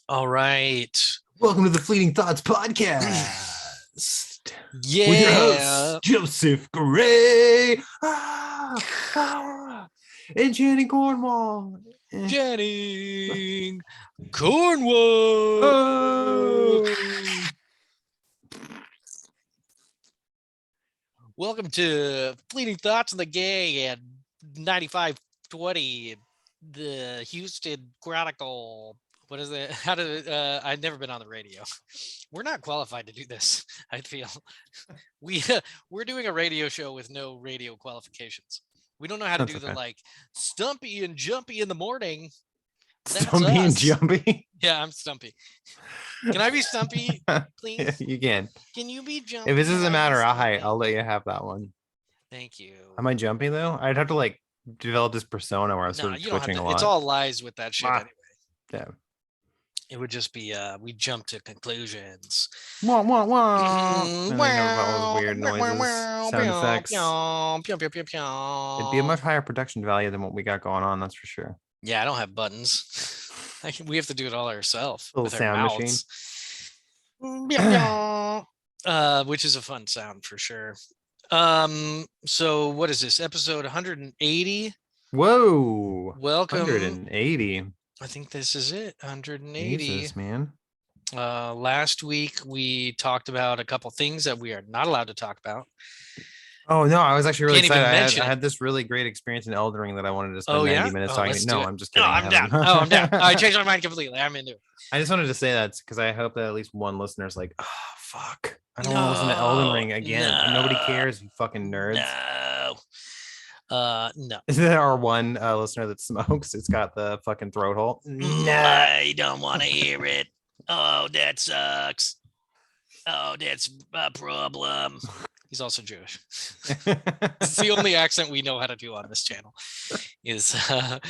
All right. Welcome to the Fleeting Thoughts podcast with your hosts, Yeah. Joseph Gray and Jenny Cornwall. Jenny Cornwall. Oh. Welcome to Fleeting Thoughts on the Gay at 9520, the Houston Chronicle. What is it? How did I've never been on the radio. We're not qualified to do this, I feel. We're doing a radio show with no radio qualifications. We don't know how to do the like stumpy and jumpy in the morning. That's Stumpy and us. Jumpy. Yeah, I'm Stumpy. Can I be Stumpy, please? Yeah, you can. Can you be Jumpy? If this doesn't matter, I'll let you have that one. Thank you. Am I jumpy though? I'd have to like develop this persona where I was sort of twitching a lot. It's all lies with that shit anyway. Yeah. It would just be we jump to conclusions. Wah, wah, wah. And they have all those weird noises, sound effects. It'd be a much higher production value than what we got going on, that's for sure. Yeah, I don't have buttons. We have to do it all ourselves. Little with sound our machine. Which is a fun sound for sure. So what is this, episode 180? Whoa, welcome. 180. I think this is it. 180. Jesus, man. Last week we talked about a couple things that we are not allowed to talk about. Oh no, I was actually really excited. I had this really great experience in Elden Ring that I wanted to spend 90 minutes talking. No, I'm just kidding. No, I'm down. I'm down. I changed my mind completely. I'm into it. I just wanted to say that because I hope that at least one listener is like, oh fuck, I don't want to listen to Elden Ring again. And nobody cares, you fucking nerds. No. Is that our one listener that smokes? It's got the fucking throat hole. I don't want to hear it. Oh, that sucks. Oh, that's a problem. He's also Jewish. It's the only accent we know how to do on this channel. It's a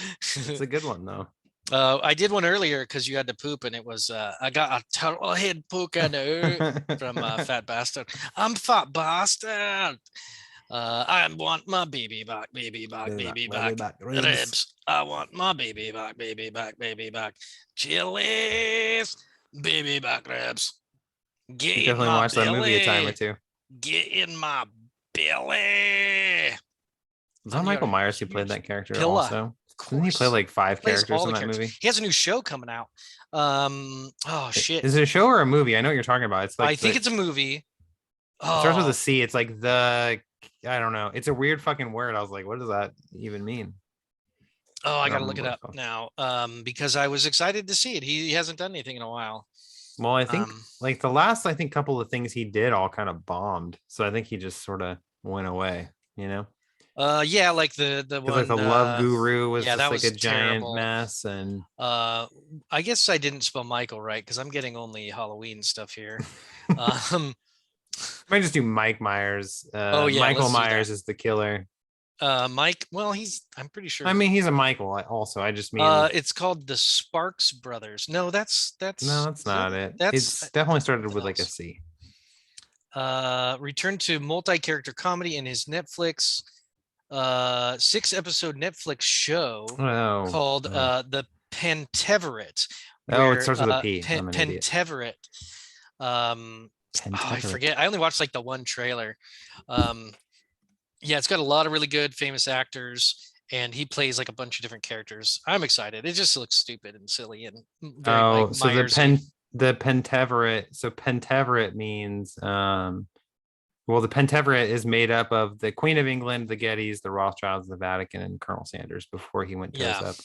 good one though. I did one earlier because you had to poop, and it was I got a turtle head poke on the from Fat Bastard. I'm Fat Bastard. I want my baby back, baby back, baby back. Ribs. I want my baby back, baby back, baby back. Chilies, baby back ribs. Get you definitely watch that movie a time or two. Get in my belly. Was that Michael Myers who played that character also? Didn't he play like 5 characters in that movie? He has a new show coming out. Oh shit. Is it a show or a movie? I know what you're talking about. It's like I think it's a movie. It starts with a C. It's like I don't know. It's a weird fucking word. I was like, what does that even mean? Oh, I gotta look it up now. Because I was excited to see it. He hasn't done anything in a while. Well, I think like the last couple of things he did all kind of bombed. So I think he just sort of went away, you know? Yeah, like the one, like the Love Guru was just that was like a giant mess. And I guess I didn't spell Michael right because I'm getting only Halloween stuff here. Might just do Mike Myers. Michael Myers is the killer. Mike, well, I'm pretty sure. I mean, he's a Michael also. I just mean it's called the Sparks Brothers. No, that's not it. It's definitely started with like a C. Returned to multi-character comedy in his Netflix 6-episode Netflix show called the Penteverate. It starts with a P. Penteverate. I forget. I only watched like the one trailer. Yeah, it's got a lot of really good famous actors, and he plays like a bunch of different characters. I'm excited. It just looks stupid and silly and very so the Penteverate. So Penteverate means well, the Penteverate is made up of the Queen of England, the Gettys, the Rothschilds, the Vatican, and Colonel Sanders before he went toes up.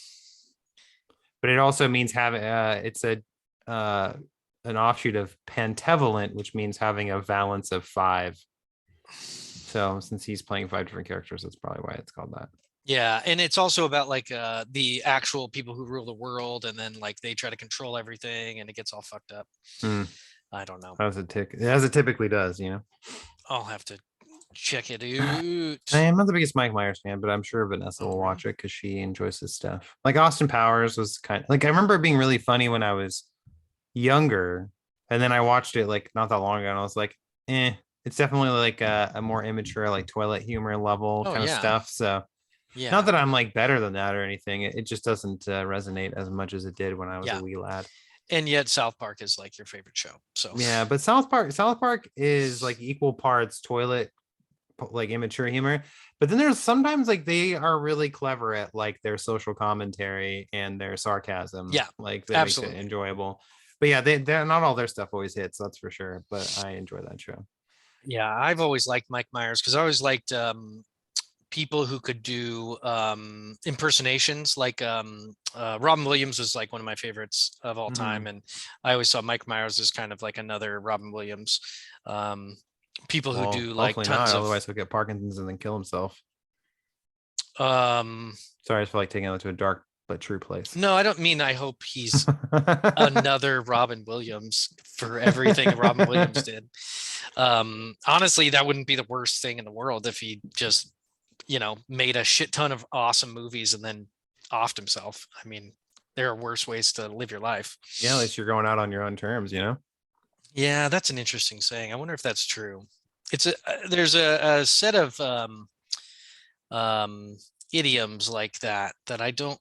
But it also means it's an offshoot of pentevolent, which means having a valence of 5. So since he's playing 5 different characters, that's probably why it's called that. Yeah, and it's also about like the actual people who rule the world, and then like they try to control everything, and it gets all fucked up. I don't know. As it typically does, you know. I'll have to check it out. I am not the biggest Mike Myers fan, but I'm sure Vanessa will watch it because she enjoys his stuff. Like Austin Powers was kind of like, I remember it being really funny when I was younger, and then I watched it like not that long ago, and I was like, it's definitely like a more immature, like toilet humor level kind of stuff. So not that I'm like better than that or anything. It just doesn't resonate as much as it did when I was a wee lad. And yet South Park is like your favorite show. So Yeah, but South Park is like equal parts toilet, like immature humor. But then there's sometimes like they are really clever at like their social commentary and their sarcasm, yeah, like that makes it absolutely. enjoyable. But yeah, they're not all their stuff always hits, that's for sure. But I enjoy that show. Yeah, I've always liked Mike Myers because I always liked people who could do impersonations. Like Robin Williams was like one of my favorites of all Mm-hmm. time, and I always saw Mike Myers as kind of like another Robin Williams. Um, People who Well, do like hopefully not, tons of otherwise he'll get Parkinson's and then kill himself. um Sorry, I feel like taking it to a dark but true place. no, I don't mean I hope he's another Robin Williams for everything Robin Williams did. Honestly, that wouldn't be the worst thing in the world if he just, made a shit ton of awesome movies and then offed himself. I mean, there are worse ways to live your life. Yeah, at least you're going out on your own terms, you know? Yeah, that's an interesting saying. I wonder if that's true. There's a set of um, idioms like that I don't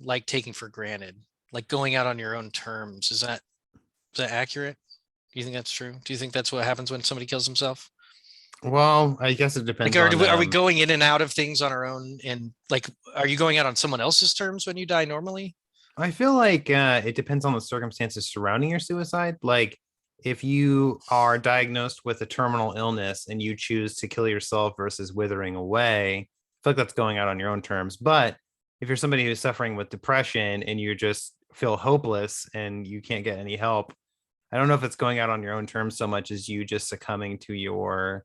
like taking for granted. Like going out on your own terms. Is that accurate? Do you think that's true? Do you think that's what happens when somebody kills himself? Well, I guess it Like, depends are, on are we going in and out of things on our own? And like, are you going out on someone else's terms when you die normally? I feel like it depends on the circumstances surrounding your suicide. Like, if you are diagnosed with a terminal illness and you choose to kill yourself versus withering away, I feel like that's going out on your own terms. But if you're somebody who's suffering with depression and you just feel hopeless and you can't get any help, I don't know if it's going out on your own terms so much as you just succumbing to your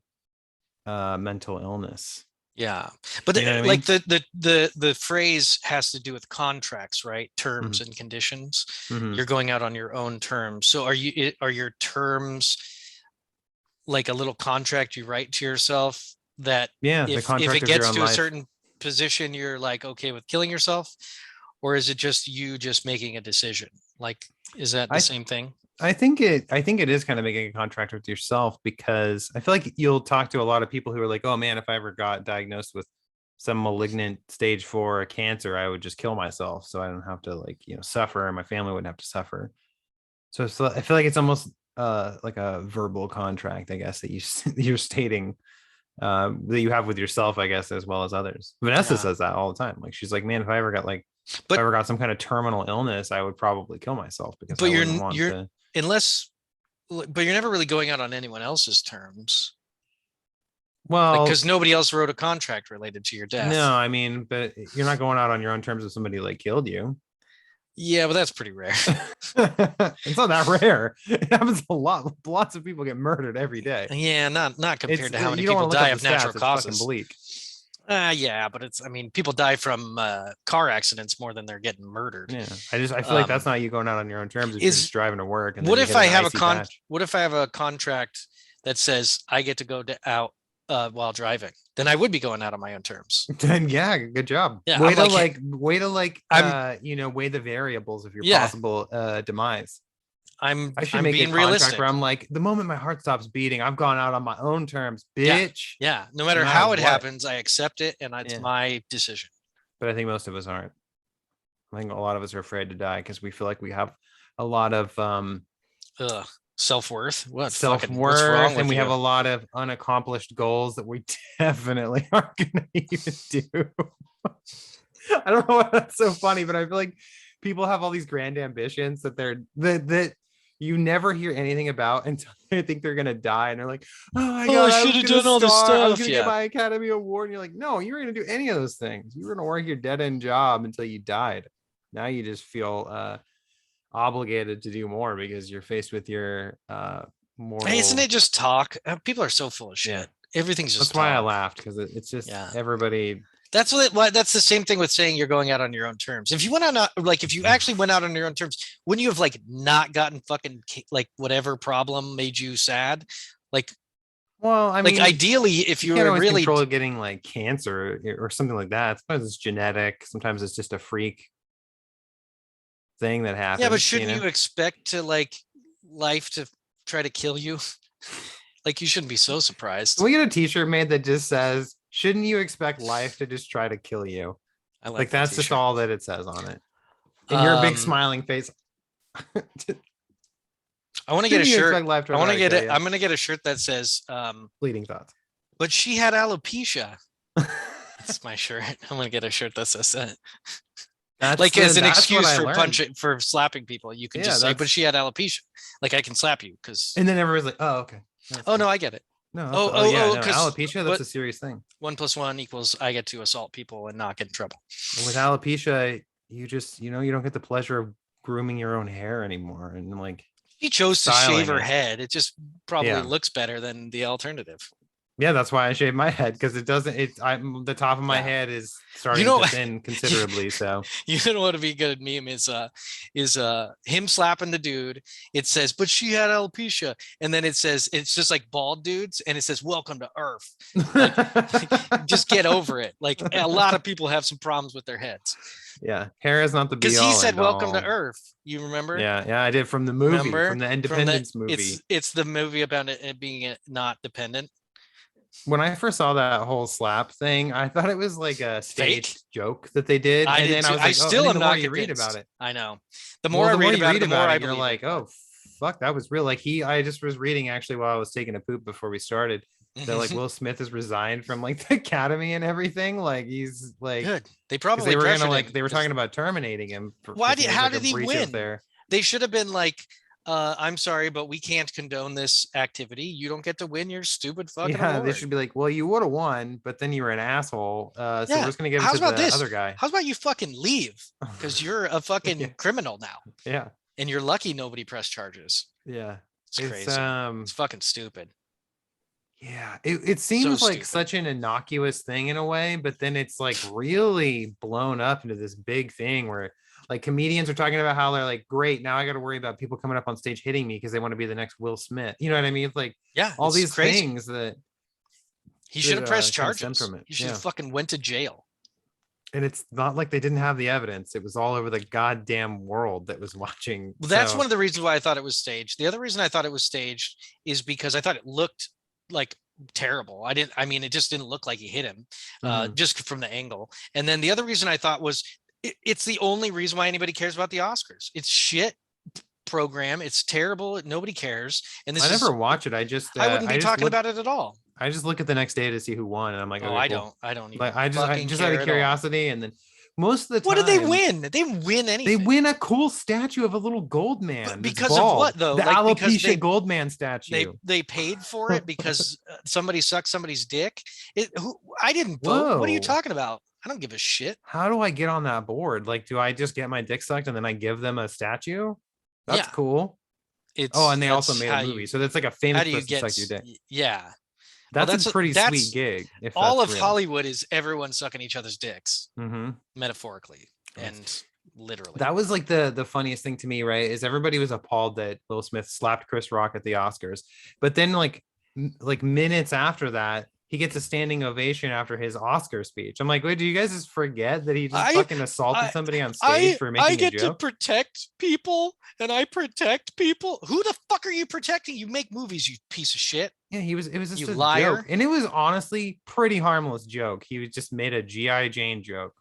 mental illness. Yeah, but You know what I like mean? the phrase has to do with contracts, right? Terms Mm-hmm. and conditions. Mm-hmm. You're going out on your own terms. So are your terms like a little contract you write to yourself that Yeah, the if contract it of your gets own to a life. certain position, you're like okay with killing yourself, or is it just you just making a decision? Like, is that the I same thing? I think it is kind of making a contract with yourself because I feel like you'll talk to a lot of people who are like, oh man, if I ever got diagnosed with some malignant stage 4 cancer, I would just kill myself so I don't have to like, suffer and my family wouldn't have to suffer. So I feel like it's almost like a verbal contract, I guess, that you're stating that you have with yourself, I guess, as well as others. Vanessa Yeah, says that all the time. Like she's like, man, if I but ever got some kind of terminal illness, I would probably kill myself because but I you're wouldn't want you're to. unless but you're never really going out on anyone else's terms, like Well, because nobody else wrote a contract related to your no, death. I mean, but you're not going out on your own terms if somebody like killed you. Yeah, but that's pretty rare. It's not that rare. It happens a lot. Lots of people get murdered every day. Yeah, not It's compared to how many you don't want people to look die up the of natural stats. It's fucking causes. bleak. Yeah, but I mean, people die from car accidents more than they're getting murdered. Yeah, I feel like that's Um, not you going out on your own terms if you're just is driving to work and then what you if hit I an have a icy patch. what if I have a contract that says I get to go out while driving? Then I would be going out on my own terms. Then yeah, good job. Yeah, Way I'm to like, like way to like I'm weigh the variables of your yeah, possible demise. I'm I should I'm make a being contract realistic. where I'm like, the moment my heart stops beating, I've gone out on my own terms, Yeah, bitch. yeah. No No matter matter how it what. happens, I accept it, and it's Yeah. my decision. But I think most of us aren't. I think a lot of us are afraid to die because we feel like we have a lot of Ugh, self-worth. What's wrong self-worth and with we have you? a lot of unaccomplished goals that we definitely aren't gonna even do. I don't know why that's so funny, but I feel like people have all these grand ambitions that you never hear anything about until they think they're gonna die, and they're like, "Oh my Oh, I god, I should was have gonna done all this star, I was stuff. gonna get Yeah. my Academy Award," and you're like, "No, you were gonna do any of those things. You were gonna work your dead end job until you died. Now you just feel obligated to do more because you're faced with your Hey, isn't mortal." it just talk? People are so full of Yeah, shit. Everything's that's just why I talk. laughed because it's just Yeah. everybody. That's the same thing with saying you're going out on your own terms. If you went on, like, if you actually went out on your own terms, wouldn't you have like not gotten fucking like whatever problem made you sad? Like, Well, I mean, ideally, if you you can't were always really, control getting like cancer or something like that. Sometimes it's genetic. Sometimes it's just a freak thing that yeah, but happens. shouldn't you expect to like life to try to kill you? Like, you shouldn't be so Can surprised. we get a T-shirt made that just says, "Shouldn't you expect life to just try to kill you?" I Like like that that's just t-shirt. all that it says on it. And you're a big Um, smiling face. I want to get a Didn't you shirt. expect life I want to get dramatic, it. yeah. I'm gonna get a shirt that says, Fleeting thoughts. but she had alopecia. That's my shirt. I'm gonna get a shirt that says that. Like as an That's what excuse I for learned. for slapping people, you can Yeah, just say, but that's she had alopecia. Like I can slap you because. and then everybody's like, oh, okay. That's Oh cool. no, I get it. No, that's, Oh, oh oh, yeah, oh, no, because alopecia, that's what a serious thing. 1 + 1 = I get to assault people and not get in trouble. With alopecia, you just, you don't get the pleasure of grooming your own hair anymore and like She chose to shave styling her it. head. It just probably Yeah. looks better than the alternative. Yeah, that's why I shaved my head because it doesn't. I'm the top of my Yeah. head is You starting know, to thin considerably. So you know what would be a good meme is him slapping the dude. It says, but she had alopecia, and then it says it's just like bald dudes, and it says, "Welcome to Earth." Like, just get over it. Like a lot of people have some problems with their heads. yeah, hair is not the be Because he all said, end "Welcome to all. Earth." You remember? Yeah, yeah, I did from the movie, Remember from the from the Independence movie. it's the movie about it being not dependent. When I first saw that whole slap thing, I thought it was like a Fake. staged joke that they did, I and did then I too. was I like, oh, and still then am the more not you read convinced. about it, I know. The more I the more read you about read it, the more about I it, you're believe like, it. oh, fuck, that was real. Like I just was reading actually while I was taking a poop before we started that like Will Smith has resigned from like the Academy and everything. Like he's like, Good. They because probably they were gonna pressured like him. they were talking about terminating him Why because did? it was How like a did he breach of win? their. They should have been like, "I'm sorry, but we can't condone this activity. You don't get to win your stupid fucking Yeah, they award." should be like, well, you would have won, but then you were an asshole. So we're Yeah. just gonna give it How's to about the this? other guy. How's about you fucking leave? Because you're a fucking Yeah, criminal now, yeah, and you're lucky nobody pressed charges. yeah. It's It's crazy. It's fucking stupid. yeah, it So seems like stupid. such an innocuous thing in a way, but then it's like really blown up into this big thing where like comedians are talking about how they're like, great, now I got to worry about people coming up on stage hitting me because they want to be the next Will Smith. You know what I mean? It's like Yeah, all it's these crazy. things that He should have pressed kind of stem charges. from it. He should have Yeah. fucking went to jail. And it's not like they didn't have the evidence. It was all over the goddamn world that was watching. Well, that's So, one of the reasons why I thought it was staged. The other reason I thought it was staged is because I thought it looked like terrible. I mean, it just didn't look like he hit him, mhm. just from the angle. And then the other reason I thought was it's the only reason why anybody cares about the Oscars. It's shit program. It's terrible. Nobody cares. And this I is never watch it. I wouldn't be talking about it at all. I just look at the next day to see who won, and I'm like, Oh, okay, I cool. don't. I don't even Like I fucking just out care of at all. curiosity, and then most of the What did they time win? They didn't win they anything. win a cool statue of a little gold man. But that's because of bald. what though? The Like because alopecia gold man statue. they paid for it because somebody sucked somebody's dick. I didn't vote. Whoa. What are you talking about? I don't give a shit. How do I get on that board? Like, do I just get my dick sucked and then I give them a statue? That's Yeah, cool. it's Oh, and they also that's made how a movie, you so that's like a how famous do you person get sucked your dick. yeah. Well, That's a pretty sweet gig. If all that's of real. Hollywood is everyone sucking each other's dicks, Mm-hmm. metaphorically and literally. That was like the funniest thing to me, right? Is everybody was appalled that Will Smith slapped Chris Rock at the Oscars, but then like minutes after that, he gets a standing ovation after his Oscar speech. I'm like, wait, do you guys just forget that he just fucking assaulted somebody on stage for making I get a joke? to protect people, and I protect people. Who the fuck are you protecting? You make movies, you piece of shit. Yeah, it was just You a liar. joke, and it was honestly pretty harmless joke. He just made a GI Jane joke,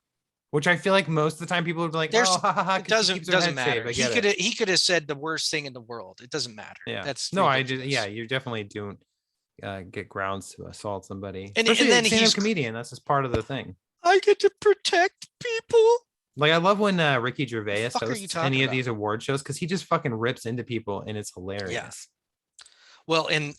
which I feel like most of the time people would be like, There's oh, ha, ha, ha, it doesn't matter. Shaved. He could have said the worst thing in the world. It doesn't matter. Yeah, That's no, ridiculous. you definitely don't get grounds to assault somebody, and especially then stand-up he's comedian. That's just part of the thing. I get to protect people. Like I love when Ricky Gervais fuck are you hosts talking any of about? these award shows because he just fucking rips into people and it's hilarious. Yeah. Well, and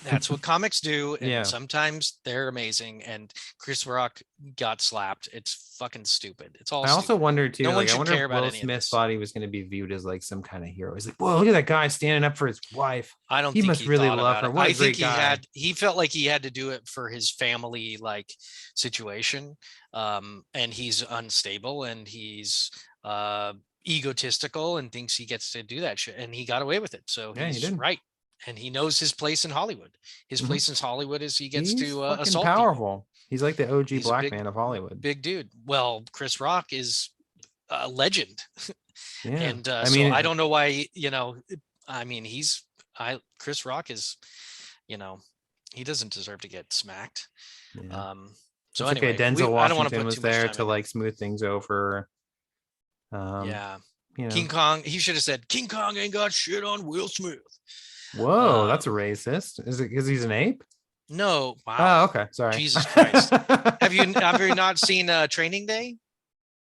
that's what comics do, and Yeah. sometimes they're amazing. And Chris Rock got slapped. It's fucking stupid. It's all. I also wonder too. No one like I should wonder care if about Will any of Smith this. thought he was going to be viewed as like some kind of hero. He's like, whoa, look at that guy standing up for his wife. I don't He think must he really thought love about her. it. What a I think great guy. he felt like he had to do it for his family like situation. And he's unstable, and he's egotistical, and thinks he gets to do that shit, and he got away with it. So Yeah, he he's did. right. And he knows his place in Hollywood. His Mhm. place in Hollywood is he gets He's to fucking assault powerful. people. He's like the OG He's a black big- man of Hollywood. Big dude. Well, Chris Rock is a legend. Yeah. And I so mean, I don't know why, I mean, Chris Rock is, he doesn't deserve to get smacked. yeah. So It's anyway, okay. Denzel I don't want to Washington put was too much there time to into like smooth things over. yeah. you know. King Kong. He should have said King Kong ain't got shit on Will Smith. Whoa, that's a Um, racist. Is it because he's an ape? no, wow, Oh, okay. Sorry. Jesus Christ. Have you not seen Training Day?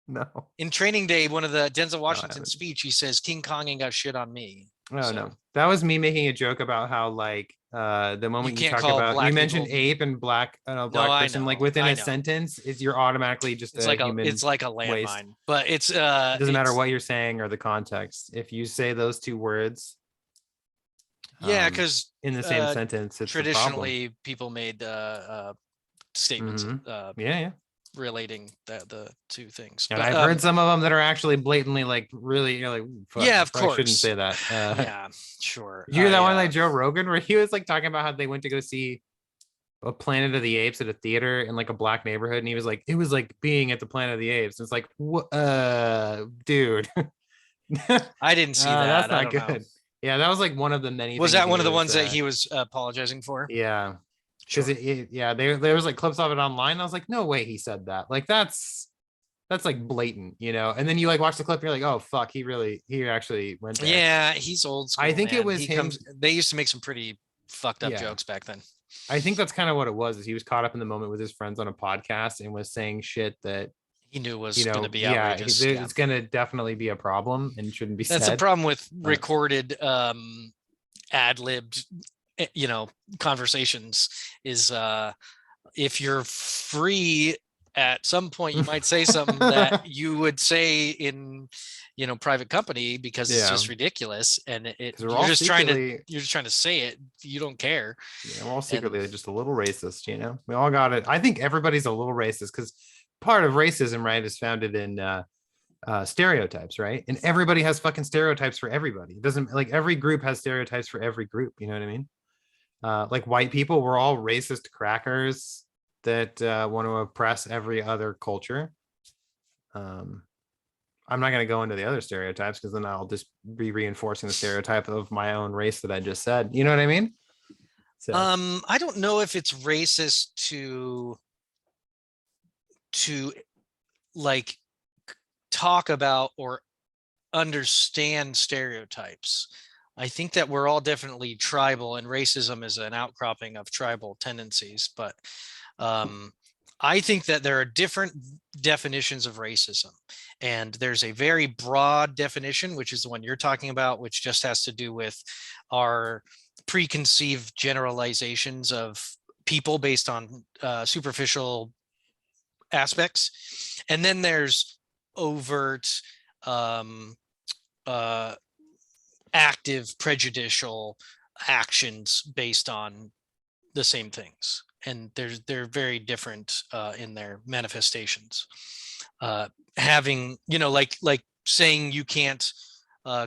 No. In Training Day, one of the Denzel No, I Washington haven't. speech, he says King Kong ain't got shit on me. Oh So no. That was me making a joke about how like the you moment you can't talk call about you black mentioned people. ape and black No, black I person like know, within I a know. sentence is you're automatically just It's a like a human it's like a waste. landmine, but it's It doesn't matter what you're saying or the context. If you say those two words yeah, because in the same sentence, it's a problem. traditionally people made statements Hmm. Yeah, yeah. relating the two things. And But I've heard some of them that are actually blatantly like really, you're like, "Ooh, fuck, yeah, I of probably shouldn't course. say that." Yeah, sure. You hear that one like Joe Rogan where he was like talking about how they went to go see a Planet of the Apes at a theater in like a black neighborhood, and he was like, it was like being at the Planet of the Apes. It's like, what, dude, I didn't see that's that. I not don't know. good. Yeah, that was like one of the many Was things that he one of the was. ones that he was apologizing for? Yeah, because Sure. yeah, there was like clips of it online. I was like, no way he said that. Like that's like blatant, you know. And then you like watch the clip, you're like, oh fuck, he actually went there. Yeah, he's old I school, think it man. was He him. comes. They used to make some pretty fucked up Yeah, jokes back then. I think that's kind of what it was. Is he was caught up in the moment with his friends on a podcast and was saying shit that He knew you was going to know, be yeah, outrageous. Yeah, it's going to definitely be a problem and shouldn't be that's the said. problem with But recorded ad-libbed, conversations. Is if you're free at some point, you might say something that you would say in private company because it's yeah, just ridiculous, and because we're all secretly, you're just trying to say it. You don't care. yeah, we're all And secretly just a little racist. You know, we all got it. I think everybody's a little racist because part of racism, right, is founded in stereotypes, right? And everybody has fucking stereotypes for everybody. It doesn't like every group has stereotypes for every group. You know what I mean? Like white people, we're all racist crackers that want to oppress every other culture. Um, I'm not going to go into the other stereotypes because then I'll just be reinforcing the stereotype of my own race that I just said. You know what I mean? So, I don't know if it's racist to like talk about or understand stereotypes. I think that we're all definitely tribal, and racism is an outcropping of tribal tendencies. But I think that there are different definitions of racism. And there's a very broad definition, which is the one you're talking about, which just has to do with our preconceived generalizations of people based on superficial aspects. And then there's overt, um, uh, active, prejudicial actions based on the same things, and they're very different in their manifestations. Having like saying you can't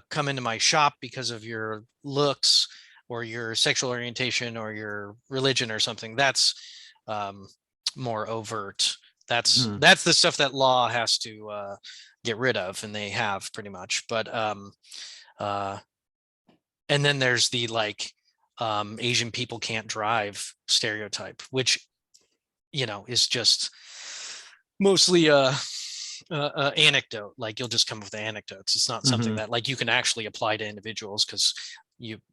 come into my shop because of your looks or your sexual orientation or your religion or something, that's more overt. That's mhm. that's the stuff that law has to get rid of, and they have pretty much. But uh, and then there's the like Asian people can't drive stereotype, which is just mostly a anecdote. Like you'll just come up with anecdotes. It's not something Mhm. that like you can actually apply to individuals, because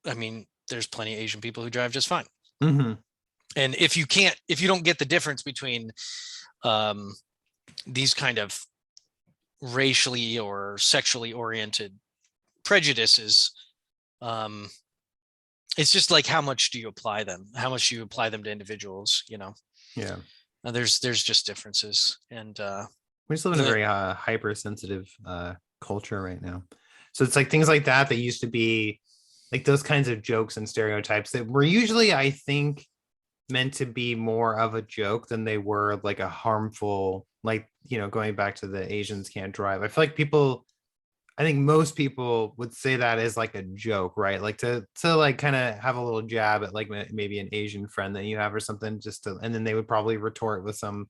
I mean, there's plenty of Asian people who drive just fine. Mhm. And if you don't get the difference between um, these kind of racially or sexually oriented prejudices, um, it's just like how much do you apply them? How much do you apply them to individuals? Yeah. There's just differences, and We just live in a the very hypersensitive culture right now. So it's like things like that used to be like those kinds of jokes and stereotypes that were usually, I think, meant to be more of a joke than they were like a harmful, like, you know, going back to the Asians can't drive. I feel like I think most people would say that as like a joke, right? Like to like kind of have a little jab at like maybe an Asian friend that you have or something, just to, and then they would probably retort with some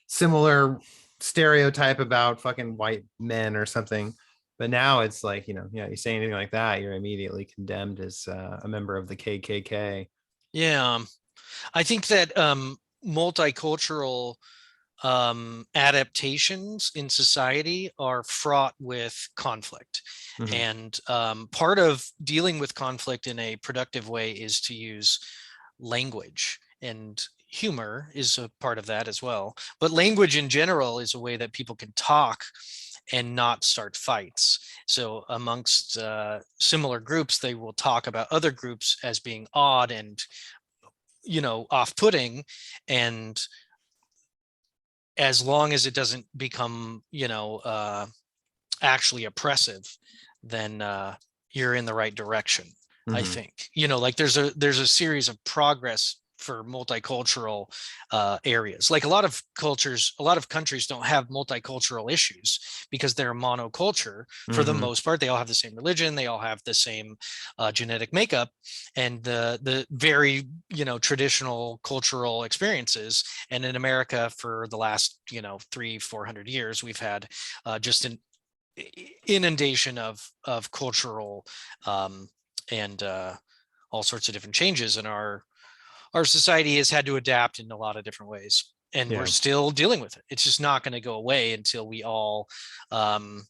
similar stereotype about fucking white men or something. But now it's like, you know, yeah, you say anything like that, you're immediately condemned as a member of the KKK. yeah, I think that multicultural adaptations in society are fraught with conflict. Mhm. And part of dealing with conflict in a productive way is to use language, and humor is a part of that as well. But language in general is a way that people can talk and not start fights. So amongst similar groups, they will talk about other groups as being odd and, off-putting. And as long as it doesn't become, actually oppressive, then you're in the right direction. I Mhm. think, like there's a series of progress for multicultural areas. Like a lot of cultures, a lot of countries don't have multicultural issues because they're monoculture for the Mhm. most part. They all have the same religion, they all have the same genetic makeup, and the very traditional cultural experiences. And in America, for the last 300-400 years, we've had just an inundation of cultural and all sorts of different changes, and our society has had to adapt in a lot of different ways, and we're Yeah. still dealing with it. It's just not going to go away until we all um,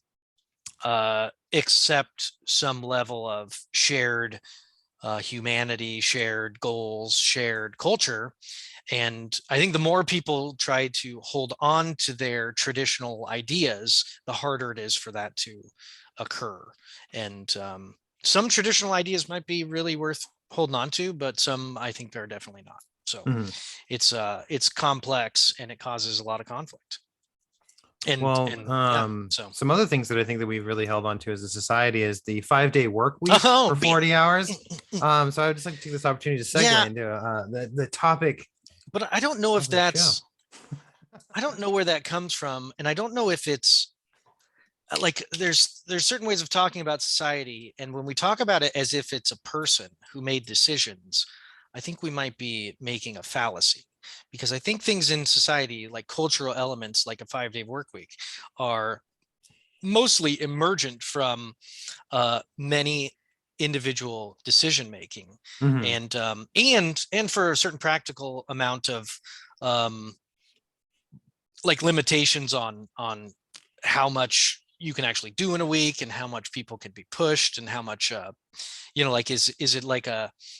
accept some level of shared humanity, shared goals, shared culture. And I think the more people try to hold on to their traditional ideas, the harder it is for that to occur. And some traditional ideas might be really worth holding on to, but some I think are definitely not. So Mhm. it's complex and it causes a lot of conflict. Well, And yeah, so some other things that I think that we've really held on to as a society is the 5-day work week oh for be, 40 hours. So I would just like to take this opportunity to segue yeah, into the topic but I don't know if of the show. that's I don't know where that comes from, and I don't know if it's like there's certain ways of talking about society, and when we talk about it as if it's a person who made decisions, I think we might be making a fallacy, because I think things in society, like cultural elements like a 5-day work week, are mostly emergent from many individual decision making, Mhm. and for a certain practical amount of um, like limitations on how much you can actually do in a week, and how much people can be pushed, and how much like is it like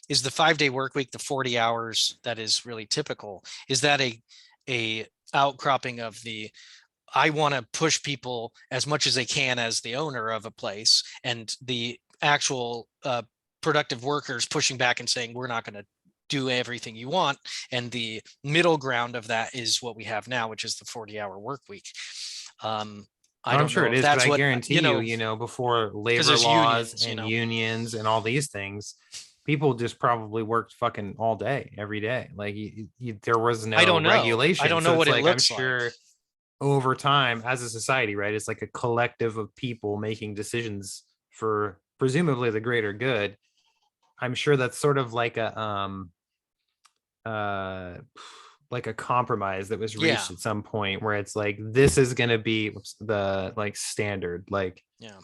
is the 5-day work week, the 40 hours that is really typical, is that a outcropping of the I want to push people as much as they can as the owner of a place, and the actual productive workers pushing back and saying we're not going to do everything you want, and the middle ground of that is what we have now, which is the 40-hour work week. um I I'm don't sure know it if is, but that's I what guarantee you, before because labor there's laws unions. and unions and all these things, people just probably worked fucking all day, every day. Like there was I no don't know, I regulation. don't So know it's what it like, I'm looks like. sure over time as a society, right? It's like a collective of people making decisions for presumably the greater good. I'm sure that's sort of uh like a compromise that was Yeah, reached at some point where it's like, this is going to be the like standard, like yeah.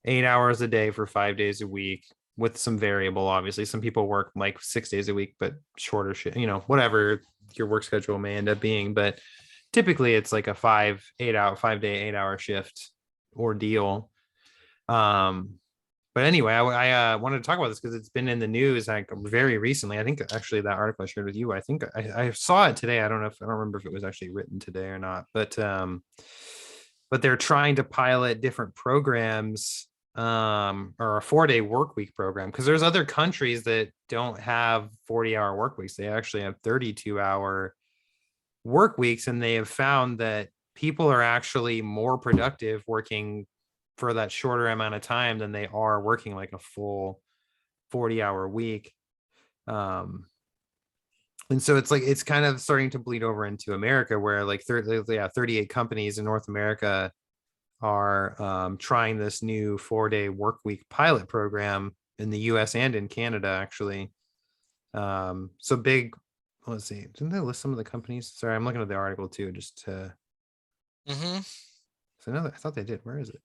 8 hours a day for 5 days a week, with some variable. Obviously some people work like 6 days a week but shorter shit, whatever your work schedule may end up being, but typically it's like a 5 day 8 hour shift ordeal. um but anyway, I wanted to talk about this because it's been in the news like very recently. I think actually that article I shared with you, I think I saw it today. I don't remember if it was actually written today or not, but they're trying to pilot different programs, or a 4-day work week program, because there's other countries that don't have 40-hour work weeks. They actually have 32-hour work weeks, and they have found that people are actually more productive working for that shorter amount of time than they are working like a full 40-hour week. um and so it's like, it's kind of starting to bleed over into America, where like 38 companies in North America are trying this new 4-day work week pilot program in the US and in Canada, actually. So big, let's see, didn't they list some of the companies? Sorry, I'm looking at the article too, just to, Hmm. so I thought they did. Where is it?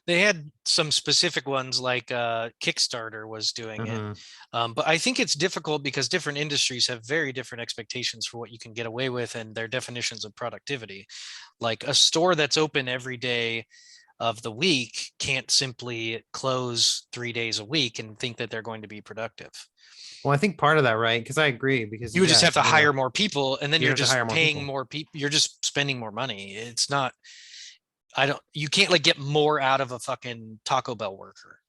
They had some specific ones like Kickstarter was doing it. Mhm. But I think it's difficult because different industries have very different expectations for what you can get away with and their definitions of productivity. Like a store that's open every day of the week can't simply close 3 days a week and think that they're going to be productive. Well, I think part of that, right? Because I agree. Because You would just yeah, have to hire more people, and then you you're have to hire just more paying people. more people. You're just spending more money. It's not, I don't, you can't like get more out of a fucking Taco Bell worker.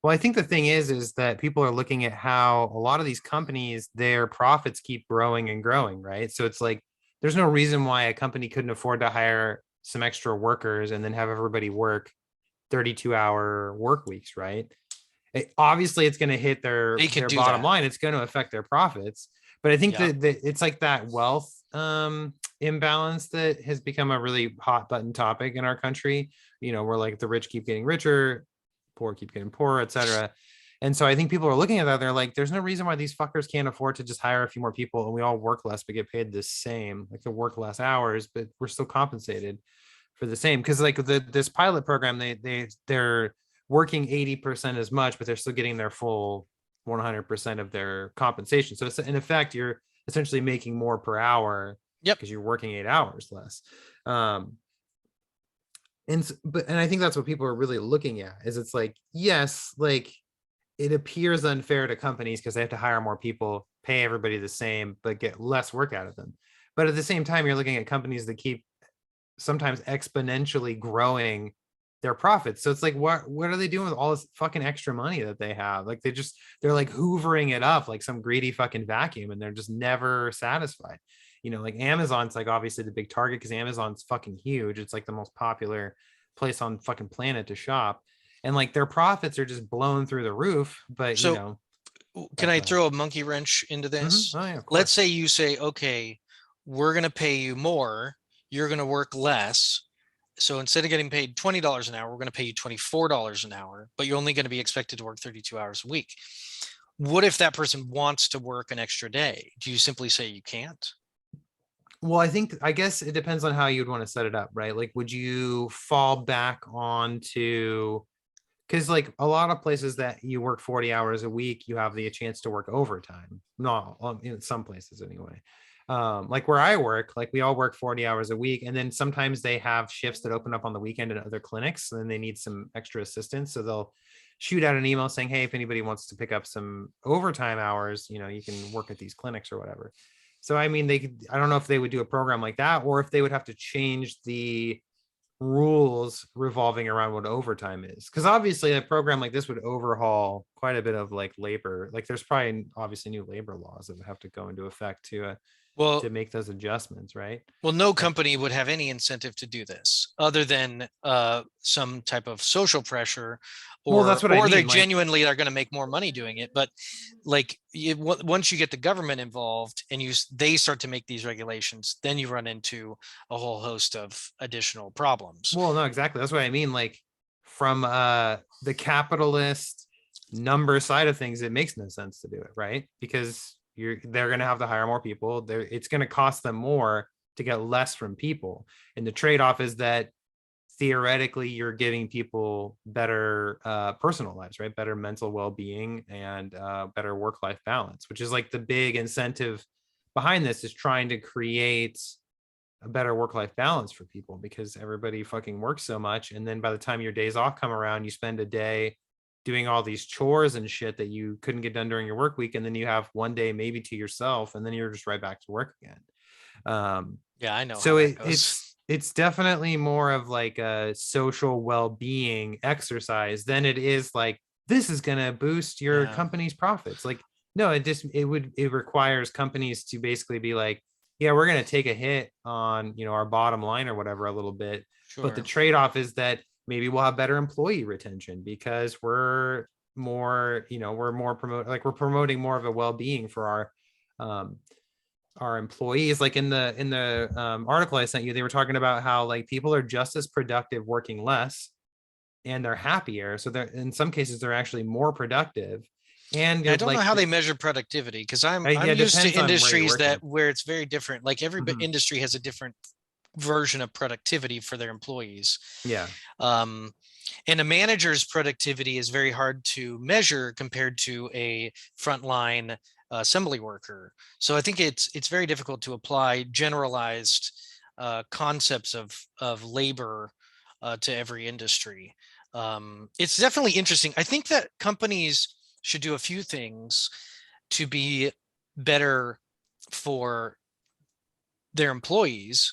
Well, I think the thing is that people are looking at how a lot of these companies, their profits keep growing and growing, right? So it's like there's no reason why a company couldn't afford to hire some extra workers and then have everybody work 32-hour work weeks, right? Obviously it's going to hit They could their do bottom that. line. It's going to affect their profits. But I think Yeah. that it's like that wealth imbalance that has become a really hot button topic in our country. Where like the rich keep getting richer, poor keep getting poorer, etc. And so I think people are looking at that. They're like, there's no reason why these fuckers can't afford to just hire a few more people and we all work less but get paid the same. Like, they work less hours, but we're still compensated for the same. Because like this pilot program, they're working 80% as much, but they're still getting their full 100% of their compensation. So it's, in effect, you're essentially making more per hour Yep. because you're working 8 hours less. Um, and I think that's what people are really looking at, is it's like, yes, like it appears unfair to companies because they have to hire more people, pay everybody the same, but get less work out of them. But at the same time, you're looking at companies that keep sometimes exponentially growing their profits. So it's like, what are they doing with all this fucking extra money that they have? Like they're like hoovering it up like some greedy fucking vacuum, and they're just never satisfied. Like Amazon's like obviously the big target because Amazon's fucking huge. It's like the most popular place on fucking planet to shop. And like their profits are just blown through the roof. But So can I go ahead. throw a monkey wrench into this? Oh yeah, of Let's course. say you say, okay, we're going to pay you more. You're going to work less. So instead of getting paid $20 an hour, we're going to pay you $24 an hour, but you're only going to be expected to work 32 hours a week. What if that person wants to work an extra day? Do you simply say you can't? Well, I guess it depends on how you'd want to set it up, right? Like, would you fall back onto, because like a lot of places that you work 40 hours a week, you have the chance to work overtime. Not in some places anyway. Like where I work, like we all work 40 hours a week, and then sometimes they have shifts that open up on the weekend at other clinics, and then they need some extra assistance. So they'll shoot out an email saying, hey, if anybody wants to pick up some overtime hours, you can work at these clinics or whatever. So I mean, I don't know if they would do a program like that, or if they would have to change the rules revolving around what overtime is, because obviously a program like this would overhaul quite a bit of like labor. Like there's probably obviously new labor laws that would have to go into effect Well, to make those adjustments, right? Well, no company would have any incentive to do this other than some type of social pressure, Well, that's what I or they mean. Like, genuinely are going to make more money doing it. But like once you get the government involved and they start to make these regulations, then you run into a whole host of additional problems. well, no, exactly. That's what I mean. Like from the capitalist number side of things, it makes no sense to do it, right? Because they're going to have to hire more people. It's going to cost them more to get less from people. And the trade-off is that theoretically you're giving people better personal lives, right? Better mental well-being and better work-life balance, which is like the big incentive behind this, is trying to create a better work-life balance for people, because everybody fucking works so much. And then by the time your days off come around, you spend a day doing all these chores and shit that you couldn't get done during your work week. And then you have one day maybe to yourself, and then you're just right back to work again. Yeah, I know how So that goes. it's definitely more of like a social well-being exercise than it is like, this is going to boost your Yeah, company's profits. Like, no, it requires companies to basically be like, yeah, we're going to take a hit on, our bottom line or whatever a little bit. But the sure. trade-off is that maybe we'll have better employee retention because we're more, we're promoting more of a well-being for um, our employees. Like in the article I sent you, they were talking about how like people are just as productive working less, and they're happier. So they're, in some cases, they're actually more productive. And Yeah, I you're don't know like, how they measure productivity because I'm yeah, it used to depends on where you're industries working. where it's very different. Like every Mhm. industry has a different version of productivity for their employees. Yeah. Um, and a manager's productivity is very hard to measure compared to a frontline assembly worker. So I think it's very difficult to apply generalized concepts of labor to every industry. It's definitely interesting. I think that companies should do a few things to be better for their employees.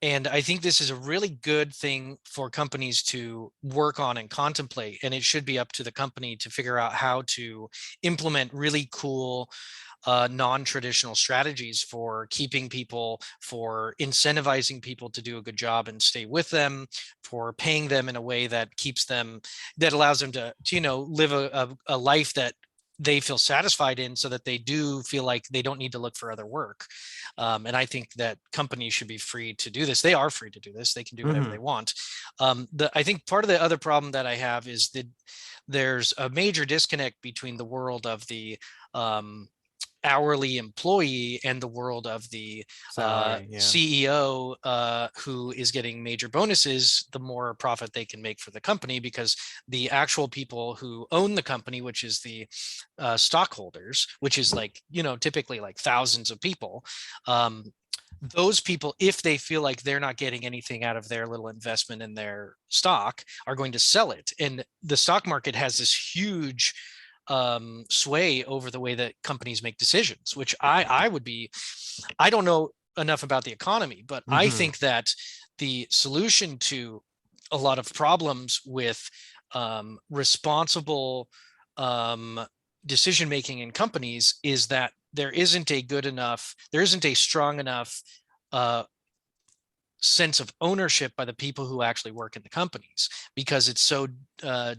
And I think this is a really good thing for companies to work on and contemplate. And it should be up to the company to figure out how to implement really cool non-traditional strategies for keeping people, for incentivizing people to do a good job and stay with them, for paying them in a way that keeps them, that allows them to live a life that they feel satisfied in, so that they do feel like they don't need to look for other work. And I think that companies should be free to do this. They are free to do this. They can do whatever they want. I think part of the other problem that I have is that there's a major disconnect between the world of the hourly employee and the world of the CEO who is getting major bonuses the more profit they can make for the company, because the actual people who own the company, which is the stockholders, which is like, typically like thousands of people, those people, if they feel like they're not getting anything out of their little investment in their stock, are going to sell it. And the stock market has this huge sway over the way that companies make decisions, which I don't know enough about the economy, but I think that the solution to a lot of problems with responsible decision making in companies is that there isn't a strong enough sense of ownership by the people who actually work in the companies, because it's so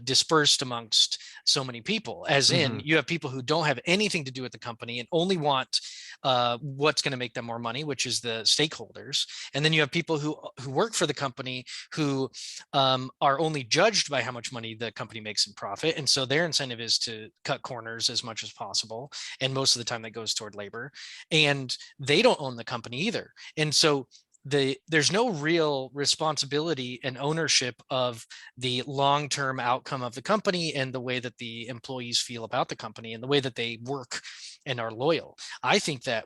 dispersed amongst so many people. As in, you have people who don't have anything to do with the company and only want what's going to make them more money, which is the stakeholders. And then you have people who work for the company who are only judged by how much money the company makes in profit, and so their incentive is to cut corners as much as possible, and most of the time that goes toward labor, and they don't own the company either. And so there's no real responsibility and ownership of the long-term outcome of the company and the way that the employees feel about the company and the way that they work and are loyal. I think that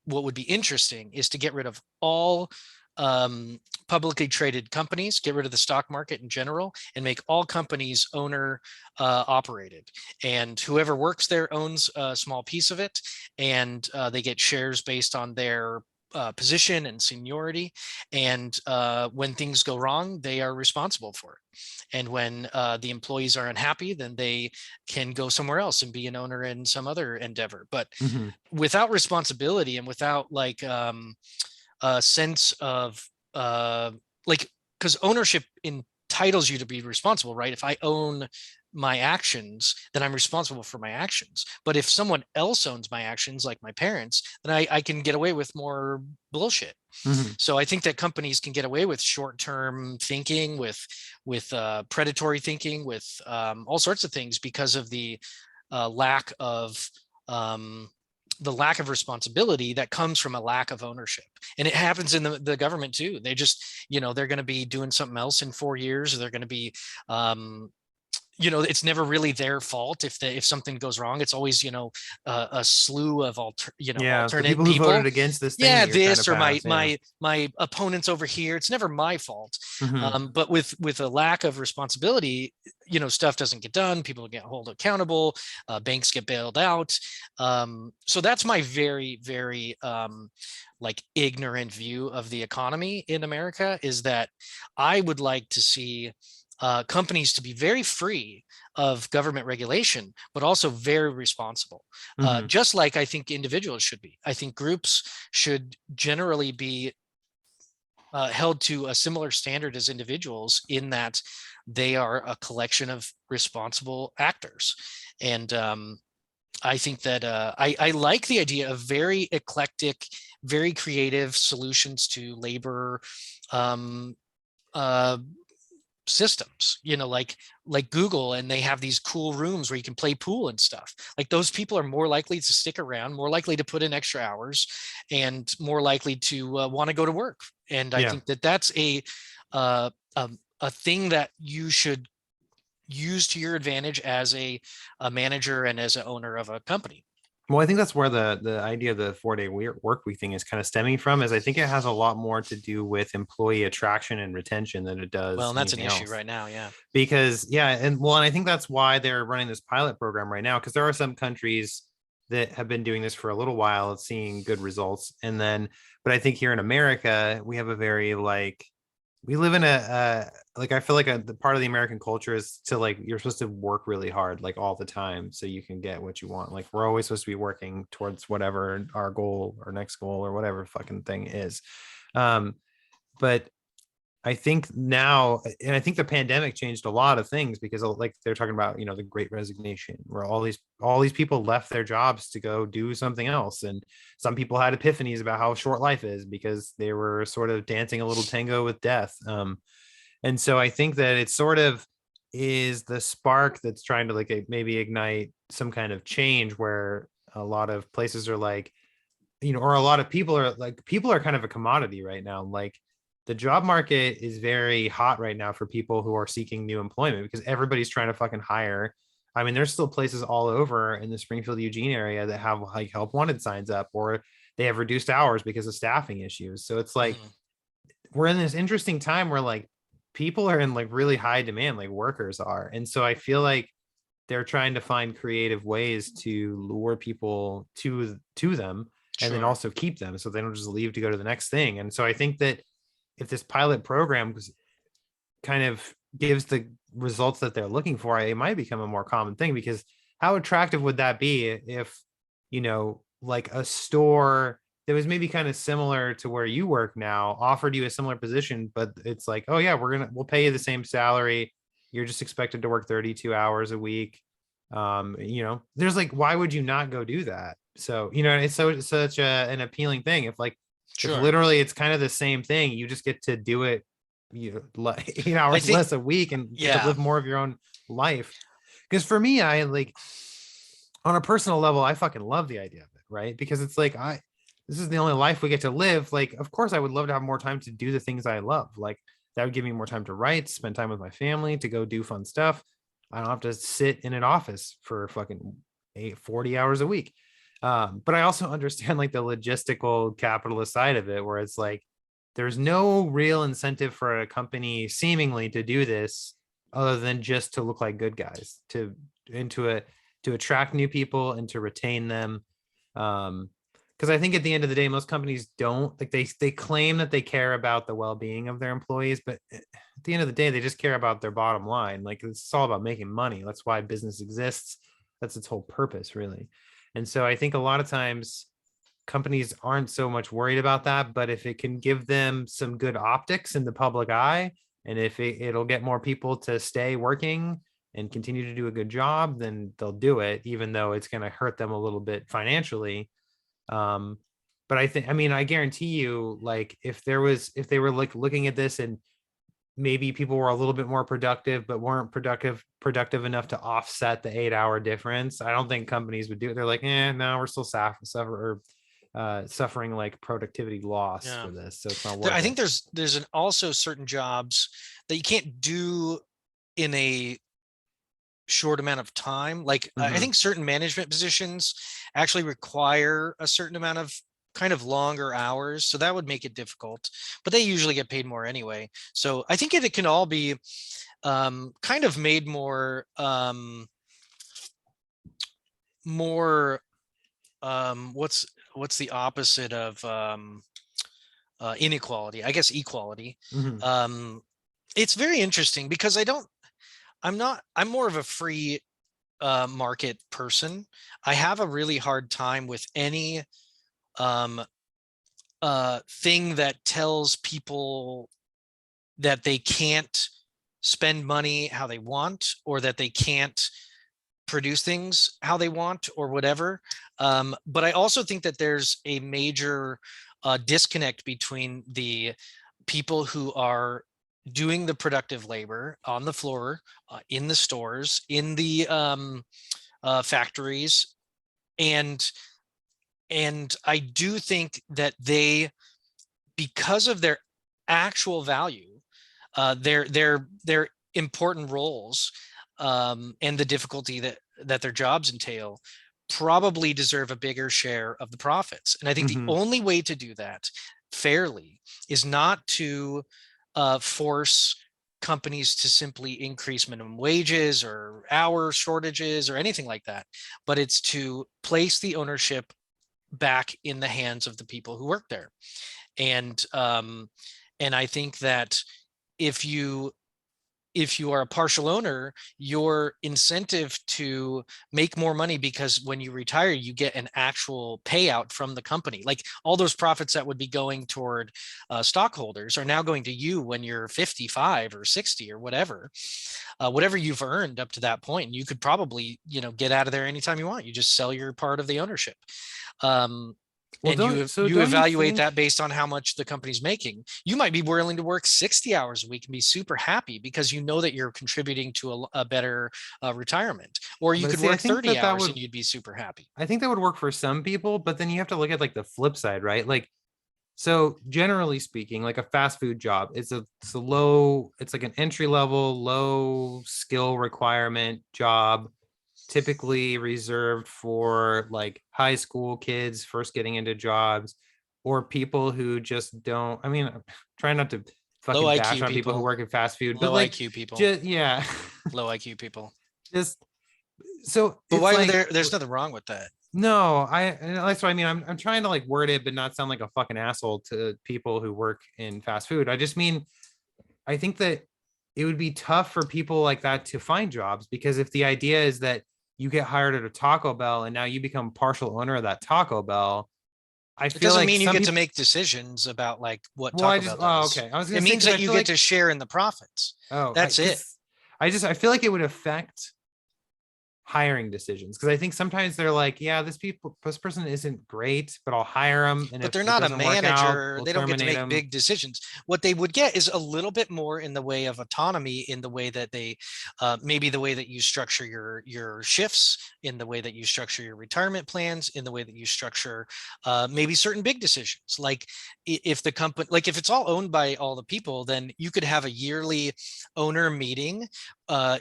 what would be interesting is to get rid of all publicly traded companies, get rid of the stock market in general, and make all companies owner operated. And whoever works there owns a small piece of it, and they get shares based on their position and seniority, and when things go wrong, they are responsible for it. And when the employees are unhappy, then they can go somewhere else and be an owner in some other endeavor. But without responsibility and without like a sense of because ownership entitles you to be responsible, right? If I own my actions, then I'm responsible for my actions. But if someone else owns my actions, like my parents, then I can get away with more bullshit. So I think that companies can get away with short-term thinking, with predatory thinking, with all sorts of things, because of the lack of responsibility that comes from a lack of ownership. And it happens in the government too. They just, they're going to be doing something else in 4 years, or they're going to be it's never really their fault if something goes wrong. It's always a slew of alternate people who voted against this thing. Yeah, this or my opponents over here. It's never my fault. But with a lack of responsibility, stuff doesn't get done. People get held accountable. Banks get bailed out. So that's my very, very like ignorant view of the economy in America, is that I would like to see companies to be very free of government regulation, but also very responsible. Just like I think individuals should be. I think groups should generally be held to a similar standard as individuals, in that they are a collection of responsible actors. And I think that I like the idea of very eclectic, very creative solutions to labor systems, like Google, and they have these cool rooms where you can play pool and stuff. Like, those people are more likely to stick around, more likely to put in extra hours, and more likely to want to go to work And I Yeah. think that that's a thing that you should use to your advantage as a manager and as an owner of a company. Well, I think that's where the idea of the 4-day work week thing is kind of stemming from, is I think it has a lot more to do with employee attraction and retention than it Well, does and that's an anything issue else. right now. Yeah. Because yeah, and I think that's why they're running this pilot program right now, because there are some countries that have been doing this for a little while, seeing good results. And then, but I think here in America, we have a very like, we live in a like, I feel like the part of the American culture is to like, you're supposed to work really hard like all the time so you can get what you want. Like we're always supposed to be working towards whatever our goal or next goal or whatever fucking thing is. But I think now, and I think the pandemic changed a lot of things, because like they're talking about, the great resignation, where all these people left their jobs to go do something else. And some people had epiphanies about how short life is because they were sort of dancing a little tango with death. And so I think that it sort of is the spark that's trying to like maybe ignite some kind of change, where a lot of places are like, or a lot of people are kind of a commodity right now. Like the job market is very hot right now for people who are seeking new employment, because everybody's trying to fucking hire. I mean, there's still places all over in the Springfield, Eugene area that have like help wanted signs up, or they have reduced hours because of staffing issues. So it's like Mhm. we're in this interesting time where like people are in like really high demand, like workers are. And so I feel like they're trying to find creative ways to lure people to them, and then Sure. also keep them so they don't just leave to go to the next thing. And so I think that if this pilot program kind of gives the results that they're looking for, it might become a more common thing. Because how attractive would that be if, like a store that was maybe kind of similar to where you work now offered you a similar position, but it's like, oh yeah, we'll pay you the same salary. You're just expected to work 32 hours a week. There's like, why would you not go do that? So, it's such an appealing thing. If Sure. literally it's kind of the same thing, you just get to do it, like 8 I hours think, less a week and get to yeah. live more of your own life. Because for me, I like, on a personal level, I fucking love the idea of it, right? Because it's like, this is the only life we get to live. Like, of course, I would love to have more time to do the things I love. Like, that would give me more time to write, spend time with my family, to go do fun stuff. I don't have to sit in an office for fucking 40 hours a week. But I also understand like the logistical capitalist side of it, where it's like, there's no real incentive for a company seemingly to do this other than just to look like good guys, into a to attract new people and to retain them. Because I think at the end of the day, most companies don't like, they claim that they care about the well-being of their employees, but at the end of the day, they just care about their bottom line. Like it's all about making money. That's why business exists. That's its whole purpose, really. And so I think a lot of times companies aren't so much worried about that, but if it can give them some good optics in the public eye, and if it'll get more people to stay working and continue to do a good job, then they'll do it, even though it's going to hurt them a little bit financially. um but I guarantee you, like if they were like looking at this, and maybe people were a little bit more productive but weren't productive enough to offset the 8-hour difference, I don't think companies would do it. They're like, no, we're still suffering like productivity loss Yeah. for this, so it's not I worth think it. there's also certain jobs that you can't do in a short amount of time. Like I Mm-hmm. think certain management positions actually require a certain amount of kind of longer hours, so that would make it difficult. But they usually get paid more anyway. So I think it can all be kind of made more what's the opposite of inequality? I guess equality. Mm-hmm. Um, it's very interesting because I'm more of a free market person. I have a really hard time with any um, thing that tells people that they can't spend money how they want, or that they can't produce things how they want, or whatever. But I also think that there's a major disconnect between the people who are doing the productive labor on the floor, in the stores, in the factories, and I do think that they, because of their actual value, their important roles, and the difficulty that their jobs entail, probably deserve a bigger share of the profits. And I think the Mhm. only way to do that fairly is not to force companies to simply increase minimum wages or hour shortages or anything like that, but it's to place the ownership back in the hands of the people who work there. And I think that if you if you are a partial owner, your incentive to make more money, because when you retire, you get an actual payout from the company. Like all those profits that would be going toward stockholders are now going to you when you're 55 or 60 or whatever, whatever you've earned up to that point. You could probably, get out of there anytime you want. You just sell your part of the ownership. Um, Well, and you don't you evaluate think? that based on how much the company's making. You might be willing to work 60 hours a week and be super happy because you know that you're contributing to a better retirement. Or you But could see, I work think 30 that hours would and you'd be super happy. I think that would work for some people, but then you have to look at like the flip side, right? Like, so generally speaking, like a fast food job, it's like an entry level, low skill requirement job, typically reserved for like high school kids first getting into jobs, or people who just don't. I mean, try not to Low fucking bash IQ on people who people, work in fast food, but low like, IQ people, just yeah, low IQ people. just so But it's why would like there's nothing wrong with that. no, that's what I mean. I'm trying to like word it, but not sound like a fucking asshole to people who work in fast food. I just mean, I think that it would be tough for people like that to find jobs, because if the idea is that you get hired at a Taco Bell and now you become partial owner of that Taco Bell, I It feel doesn't like mean you some get to people, make decisions about like what well, I Taco just, Bell oh, does. okay. I was It gonna say, means because I that you feel get like, to share in the profits. That's it. because I feel like it would affect hiring decisions, because I think sometimes they're like, yeah, this person isn't great, but I'll hire them, and But if they're it not a doesn't work out, manager. we'll They don't get to terminate make them. big decisions. What they would get is a little bit more in the way of autonomy, in the way that they, maybe the way that you structure your shifts, in the way that you structure your retirement plans, in the way that you structure maybe certain big decisions. Like if the company, like if it's all owned by all the people, then you could have a yearly owner meeting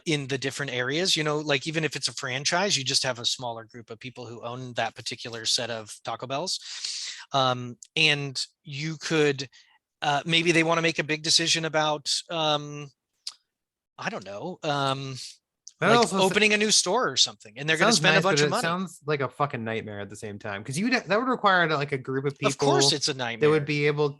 in the different areas. Like even if it's a franchise, you just have a smaller group of people who own that particular set of Taco Bells. And you could, maybe they want to make a big decision about, I don't know, That like also opening a new store or something, and they're going to sounds spend a nice, but bunch of it money. sounds like a fucking nightmare at the same time, because that would require like a group of Of course, people it's a that would nightmare. be able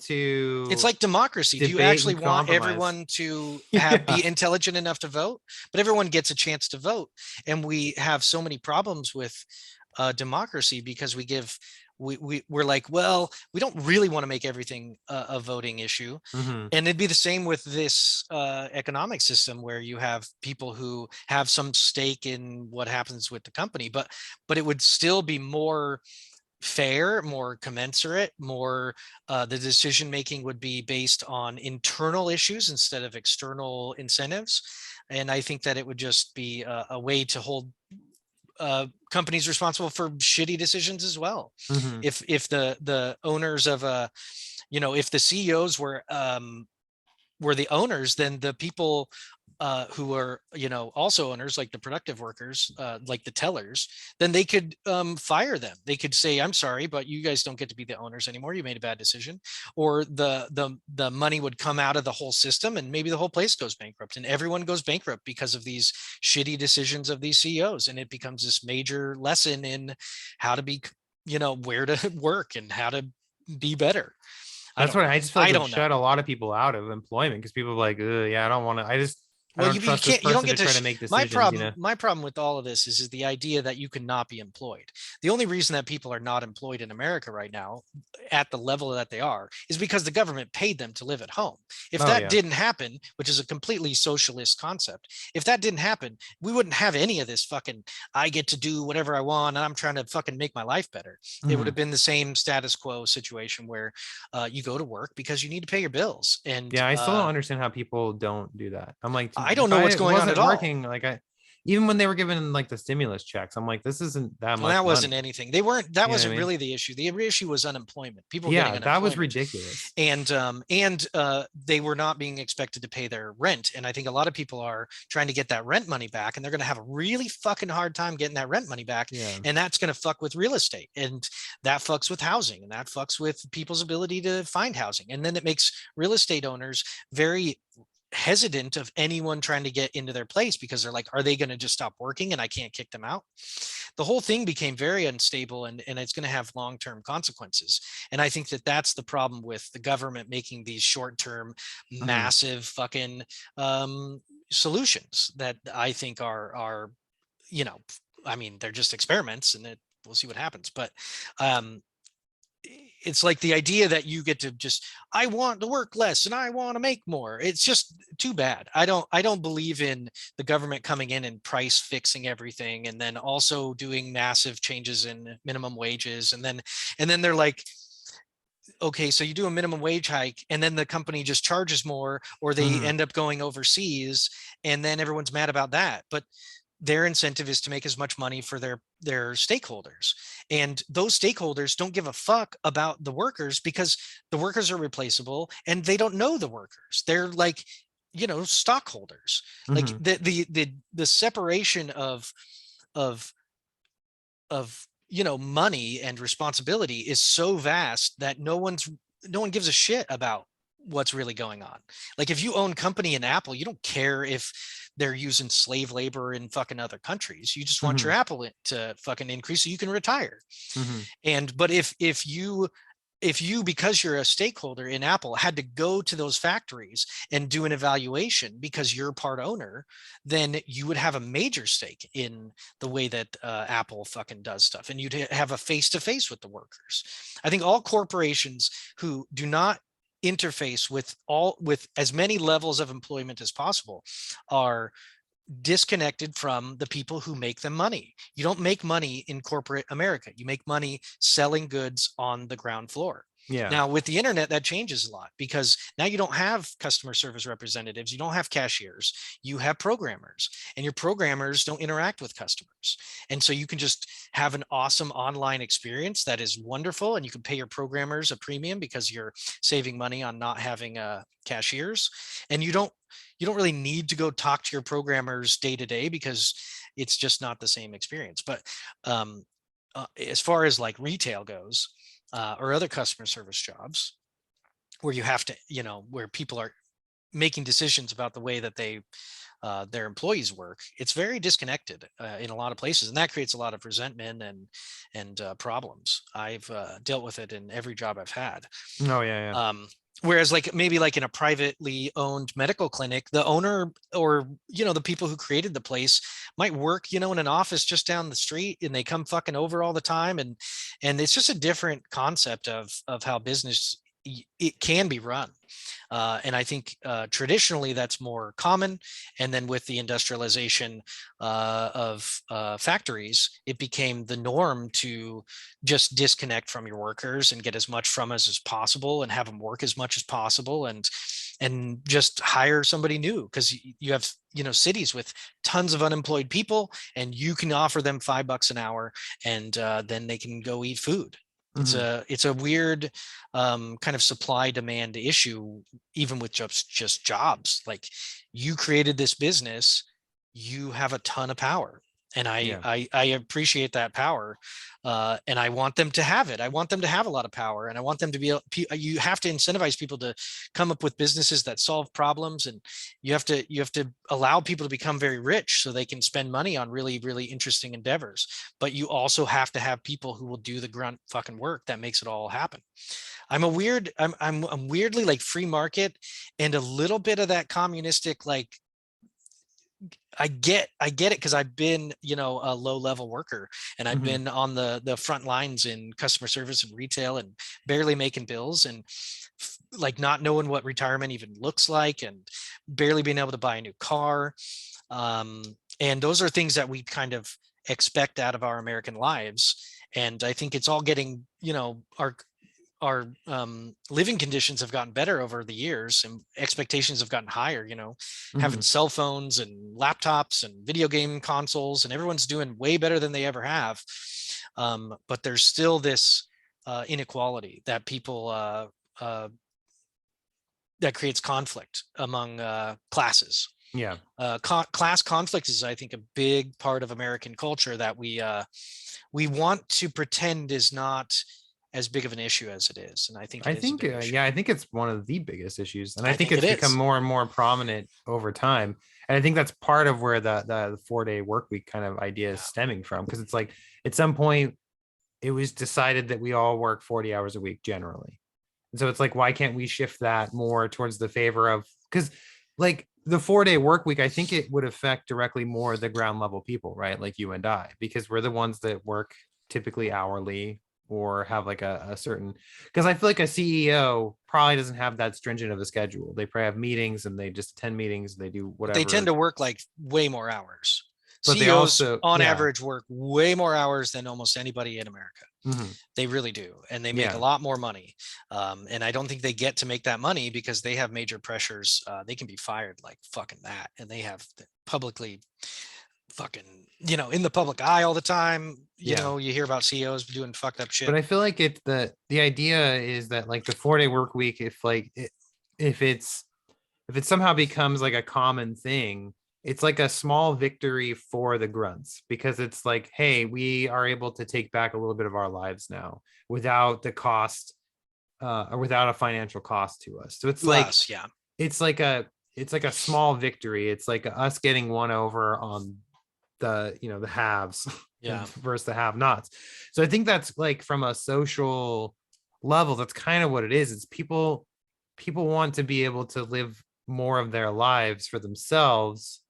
It's to like democracy. Do you debate actually and want compromise. everyone to Yeah. be intelligent enough to vote? But everyone gets a chance to vote, and we have so many problems with democracy because we're like, well, we don't really want to make everything a voting issue. Hmm. And it'd be the same with this economic system where you have people who have some stake in what happens with the company, but it would still be more fair, more commensurate, more, the decision making would be based on internal issues instead of external incentives. And I think that it would just be a way to hold companies responsible for shitty decisions as well. Hmm. If the owners of a, if the CEOs were the owners, then the people who are, also owners, like the productive workers, like the tellers, then they could fire them. They could say, "I'm sorry, but you guys don't get to be the owners anymore. You made a bad decision," or the money would come out of the whole system, and maybe the whole place goes bankrupt, and everyone goes bankrupt because of these shitty decisions of these CEOs, and it becomes this major lesson in how to be, where to work and how to be better. I That's don't what know. I just feel like I would don't know. shut a lot of people out of employment, because people are like, "Ugh, yeah, I don't want to. I Well, don't you trust this can't, you don't person to get to try to make my decisions." You problem know? my problem with all of this is the idea that you cannot be employed. The only reason that people are not employed in America right now at the level that they are is because the government paid them to live at home. If Oh that yeah. didn't happen, which is a completely socialist concept, if that didn't happen, we wouldn't have any of this fucking I get to do whatever I want and I'm trying to fucking make my life better. It would Hmm. have been the same status quo situation where you go to work because you need to pay your bills. And Yeah, I still don't understand how people don't do that. I'm like, I don't if know what's I going on at wasn't all. working, like even when they were given like the stimulus checks, I'm like, this isn't that Well, much that wasn't money. anything. That You know what I wasn't mean? really the issue. The issue was unemployment, people getting Yeah, that was unemployment. ridiculous. And they were not being expected to pay their rent. And I think a lot of people are trying to get that rent money back, and they're going to have a really fucking hard time getting that rent money back. Yeah. And that's going to fuck with real estate, and that fucks with housing, and that fucks with people's ability to find housing. And then it makes real estate owners very hesitant of anyone trying to get into their place, because they're like, are they going to just stop working and I can't kick them out? The whole thing became very unstable, and it's going to have long-term consequences. And I think that that's the problem with the government making these short-term Mhm. massive fucking solutions that I think are you know I mean, they're just experiments, and we'll see what happens. But um it's like the idea that you get to just, I want to work less and I want to make more. It's just too bad. I don't believe in the government coming in and price fixing everything, and then also doing massive changes in minimum wages. And then they're like, okay, so you do a minimum wage hike and then the company just charges more, or they Mhm. end up going overseas, and then everyone's mad about that. But their incentive is to make as much money for their stakeholders, and those stakeholders don't give a fuck about the workers, because the workers are replaceable and they don't know the workers. They're like, stockholders. Like Mhm. the separation of money and responsibility is so vast that no one gives a shit about what's really going on. Like, if you own company in Apple, you don't care if they're using slave labor in fucking other countries. You just want your Mhm. Apple to fucking increase so you can retire. Mhm. But if you, because you're a stakeholder in Apple, had to go to those factories and do an evaluation because you're part owner, then you would have a major stake in the way that Apple fucking does stuff, and you'd have a face to face with the workers. I think all corporations who do not interface with as many levels of employment as possible are disconnected from the people who make them money. You don't make money in corporate America. You make money selling goods on the ground floor. Yeah. Now, with the internet, that changes a lot, because now you don't have customer service representatives, you don't have cashiers, you have programmers, and your programmers don't interact with customers. And so you can just have an awesome online experience that is wonderful, and you can pay your programmers a premium because you're saving money on not having cashiers. And you don't really need to go talk to your programmers day to day, because it's just not the same experience. But um, as far as like retail goes, or other customer service jobs, where you have to, where people are making decisions about the way that their employees work, it's very disconnected in a lot of places, and that creates a lot of resentment and problems. I've dealt with it in every job I've had. Oh yeah, yeah. um, Whereas, like, maybe like in a privately owned medical clinic, the owner, or the people who created the place, might work in an office just down the street, and they come fucking over all the time. And it's just a different concept of how business it can be run. And I think traditionally that's more common. And then with the industrialization of factories, it became the norm to just disconnect from your workers and get as much from us as possible, and have them work as much as possible, and just hire somebody new, because you have cities with tons of unemployed people, and you can offer them $5 an hour, and then they can go eat food. It's Mhm. a weird kind of supply demand issue, even with just jobs. Like, you created this business, you have a ton of power, and I Yeah. I appreciate that power, and I want them to have it. I want them to have a lot of power, and I want them to be. You have to incentivize people to come up with businesses that solve problems, and you have to allow people to become very rich so they can spend money on really really interesting endeavors. But you also have to have people who will do the grunt fucking work that makes it all happen. I'm weirdly like free market, and a little bit of that communistic, like, I get it, because I've been, a low level worker, and I've Mhm. been on the front lines in customer service and retail, and barely making bills, and like not knowing what retirement even looks like, and barely being able to buy a new car. um, and those are things that we kind of expect out of our American lives. And I think it's all getting, our living conditions have gotten better over the years, and expectations have gotten higher, having Mhm. cell phones and laptops and video game consoles, and everyone's doing way better than they ever have. But there's still this inequality that people uh, that creates conflict among classes. Yeah. Class conflict is, I think, a big part of American culture that we want to pretend is not as big of an issue as it is, and I think it I is a think, big issue. yeah, I think it's one of the biggest issues, and I I think think it it's become is. more and more prominent over time. And I think that's part of where the 4-day work week kind of idea is Yeah. stemming from, because it's like at some point it was decided that we all work 40 hours a week generally. And so it's like, why can't we shift that more towards the favor of, because like the 4-day work week, I think it would affect directly more the ground level people, right? Like you and I, because we're the ones that work typically hourly or have like a certain, because I feel like a CEO probably doesn't have that stringent of a schedule. They probably have meetings and they just attend meetings, they do But they tend whatever, to work like way more hours. but they CEOs also, on yeah. average work way more hours than almost anybody in America. Mhm. They really do, and they make a Yeah. lot more money. And I don't think they get to make that money because they have major pressures. They can be fired like fucking that, and they have publicly fucking, in the public eye all the time. Yeah. You hear about CEOs doing fucked up But shit. I feel like the idea is that like the 4-day work week, if like if it's if it somehow becomes like a common thing, it's like a small victory for the grunts, because it's like, hey, we are able to take back a little bit of our lives now without the cost, or without a financial cost to us. So To us, yeah. it's like a it's like a small victory. It's like us getting one over on the haves Yeah. versus the have nots. So I think that's like from a social level, that's kind of what it is. It's people want to be able to live more of their lives for themselves,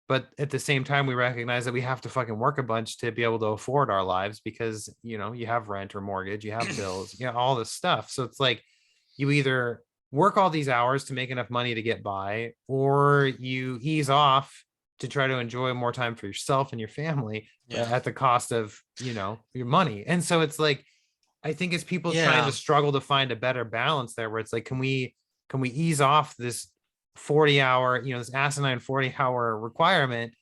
but at the same time we recognize that we have to fucking work a bunch to be able to afford our lives, because you have rent or mortgage, you have bills, all this stuff. So it's like you either work all these hours to make enough money to get by, or you ease off to try to enjoy more time for yourself and your family, but Yeah. at the cost of your money. And so it's like, I think it's people trying to Yeah. struggle to find a better balance there, where it's like, can we ease off this 40 hour, this asinine 40-hour requirement,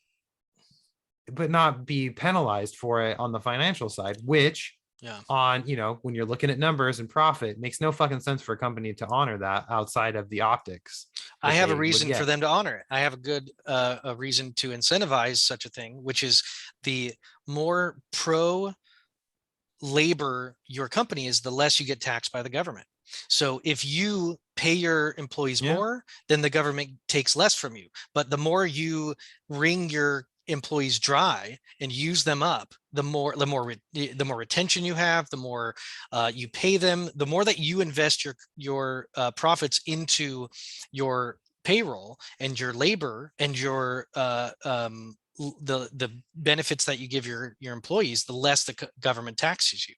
but not be penalized for it on the financial side, which Yeah. on, when you're looking at numbers and profit, makes no fucking sense for a company to honor that outside of the optics I that have a they would reason for get. them to honor it. I have a good a reason to incentivize such a thing, which is the more pro labor your company is, the less you get taxed by the government. So if you pay your employees Yeah. more, then the government takes less from you. But the more you wring your employees dry and use them up, the more retention you have, the more you pay them, the more that you invest your profits into your payroll and your labor and your the benefits that you give your employees, the less the government taxes you.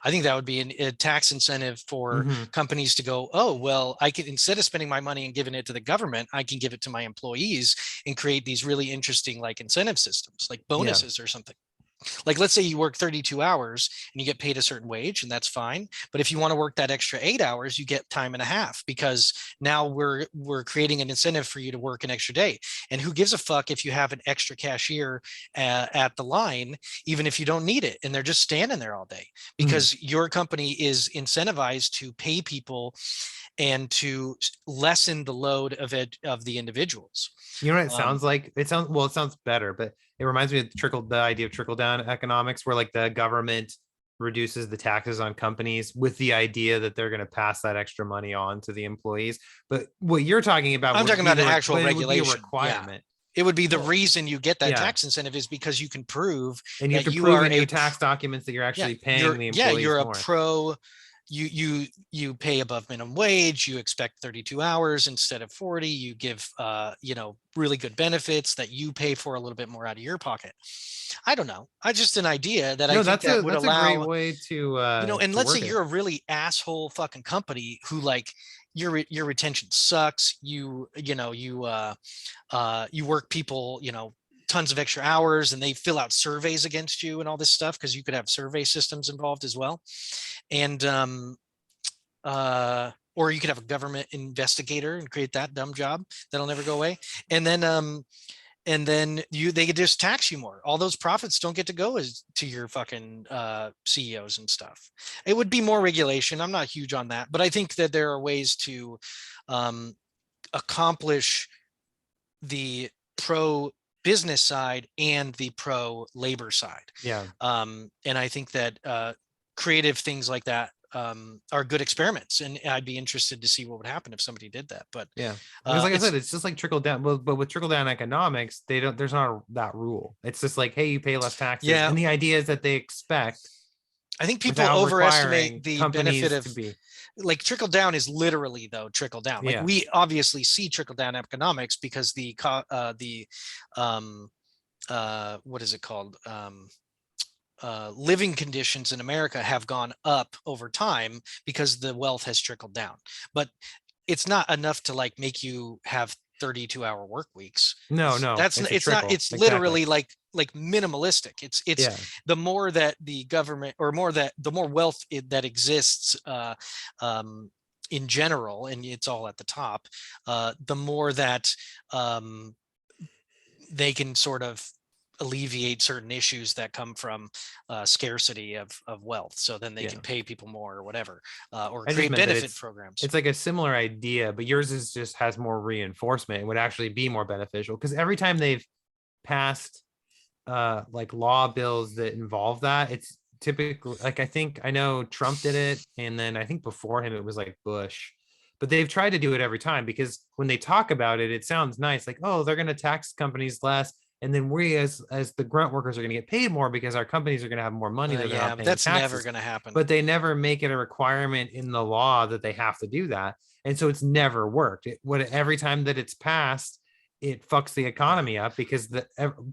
I think that would be a tax incentive for Mm-hmm. companies to go, oh, well, I can, instead of spending my money and giving it to the government, I can give it to my employees and create these really interesting like incentive systems, like Yeah. bonuses or something. Like, let's say you work 32 hours and you get paid a certain wage, and that's fine. But if you want to work that extra 8 hours, you get time and a half, because now we're creating an incentive for you to work an extra day. And who gives a fuck if you have an extra cashier at the line, even if you don't need it, and they're just standing there all day, Mm-hmm. because your company is incentivized to pay people and to lessen the load of the individuals. You know what it Um, sounds like? It sounds better, but it reminds me of the idea of trickle down economics, where like the government reduces the taxes on companies with the idea that they're going to pass that extra money on to the employees. But what you're talking about I'm would talking be about an actual but it would be a regulation. Yeah. requirement. It would be the Well, reason you get that yeah. tax incentive is because you can prove And you have that to you prove are in your tax documents that you're yeah, actually paying the employees you're a more. pro. You pay above minimum wage, you expect 32 hours instead of 40, you give really good benefits that you pay for a little bit more out of your pocket. I don't know. I just an idea that I No, think that would that's a great allow, way and to let's say word it. you're a really asshole fucking company who like your retention sucks. You work people, tons of extra hours, and they fill out surveys against you and all this stuff, because you could have survey systems involved as well. And or you could have a government investigator and create that dumb job that'll never go away. And then they could just tax you more. All those profits don't get to go as to your fucking CEOs and stuff. It would be more regulation. I'm not huge on that, but I think that there are ways to accomplish the pro business side and the pro labor side. Yeah. And I think that creative things like that are good experiments, and I'd be interested to see what would happen if somebody did that. But yeah, because like I said, it's just like trickle down. But with trickle down economics, they don't. There's not that rule. It's just like, hey, you pay less taxes, Yeah. and the idea is that they expect. I think people without overestimate requiring the companies benefit of to be. like trickle down is literally though trickle down. Like Yeah. we obviously see trickle down economics because what is it called? Living conditions in America have gone up over time because the wealth has trickled down. But it's not enough to like make you have 32-hour work weeks. No, It's not, it's exactly. literally like minimalistic. It's Yeah. the more that the government or the more wealth that exists in general, and it's all at the top, the more that they can sort of alleviate certain issues that come from scarcity of wealth. So then they can pay people more or whatever, or create benefit programs. It's like a similar idea, but yours is just has more reinforcement and would actually be more beneficial, because every time they've passed like law bills that involve that, it's typically like, I know Trump did it, and then I think before him it was like Bush, but they've tried to do it every time, because when they talk about it, it sounds nice, like, oh, they're going to tax companies less, and then we as the grunt workers are going to get paid more because our companies are going to have more money that they're not paying that's taxes. never going to happen. But they never make it a requirement in the law that they have to do that, and so it's never worked. Every time that it's passed, it fucks the economy up, because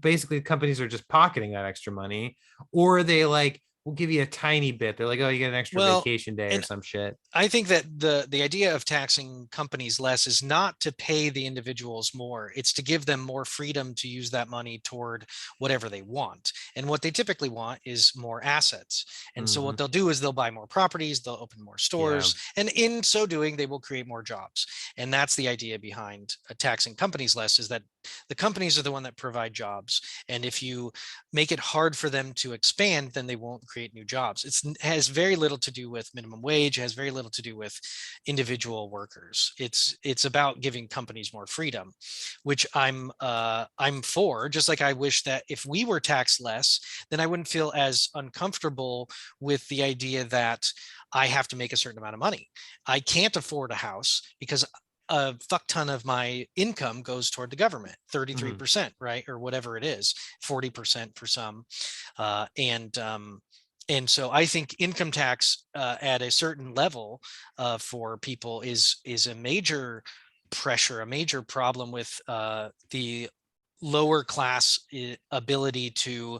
basically companies are just pocketing that extra money, or they like will give you a tiny bit. They're like, oh, you get an extra vacation day or some shit. I think that the idea of taxing companies less is not to pay the individuals more. It's to give them more freedom to use that money toward whatever they want. And what they typically want is more assets. And so what they'll do is they'll buy more properties, they'll open more stores, and in so doing, they will create more jobs. And that's the idea behind taxing companies less, is that the companies are the one that provide jobs. And if you make it hard for them to expand, then they won't create new jobs. It has very little to do with minimum wage. It has very little to do with individual workers. It's about giving companies more freedom, which I'm for. Just like I wish that if we were taxed less, then I wouldn't feel as uncomfortable with the idea that I have to make a certain amount of money. I can't afford a house because a fuck ton of my income goes toward the government, 33%, right? Or whatever it is, 40% for some. And so I think income tax at a certain level for people is a major pressure, a major problem with the lower class ability to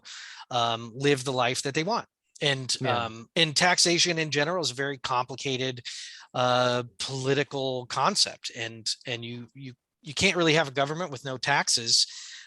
live the life that they want. And taxation in general is a very complicated political concept, and you can't really have a government with no taxes.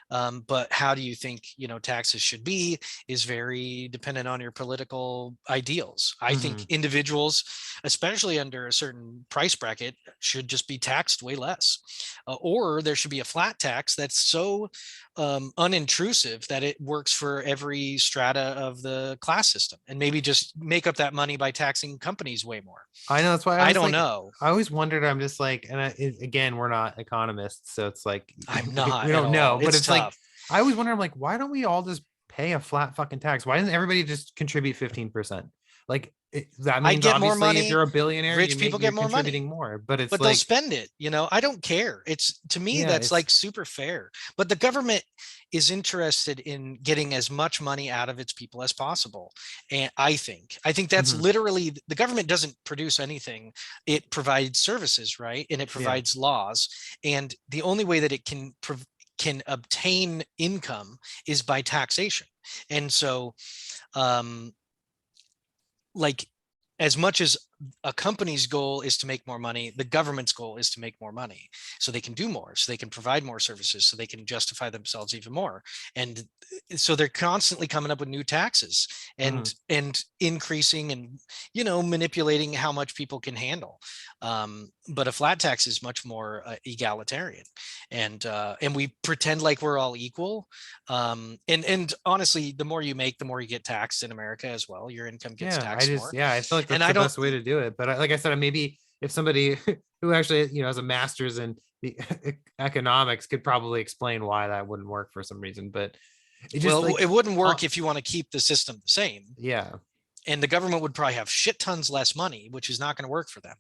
But how do you think taxes should be is very dependent on your political ideals. I think individuals, especially under a certain price bracket, should just be taxed way less, or there should be a flat tax that's so unintrusive that it works for every strata of the class system, and maybe just make up that money by taxing companies way more. I know, that's why I don't know. I always wondered. I'm just like, and again, we're not economists, so it's like I'm not. We don't know, but it's tough. like I always wonder. I'm like, why don't we all just pay a flat fucking tax? Why doesn't everybody just contribute 15%? Like that means get obviously more money, if you're a billionaire, rich people get more money, more. But they'll spend it. I don't care. It's to me that's like super fair. But the government is interested in getting as much money out of its people as possible. And I think that's literally, the government doesn't produce anything. It provides services, right? And it provides laws. And the only way that it can obtain income is by taxation. And so like, as much as a company's goal is to make more money. The government's goal is to make more money so they can do more, so they can provide more services, so they can justify themselves even more. And so they're constantly coming up with new taxes and increasing and, manipulating how much people can handle. But a flat tax is much more egalitarian, and we pretend like we're all equal. And honestly, the more you make, the more you get taxed in America as well. Your income gets Yeah, taxed more. I feel like And that's I the don't, best way to do it. But like I said, maybe if somebody who actually, has a master's in the economics could probably explain why that wouldn't work for some reason. But it just well, like, it wouldn't work if you want to keep the system the same. yeah, And the government would probably have shit tons less money, which is not going to work for them.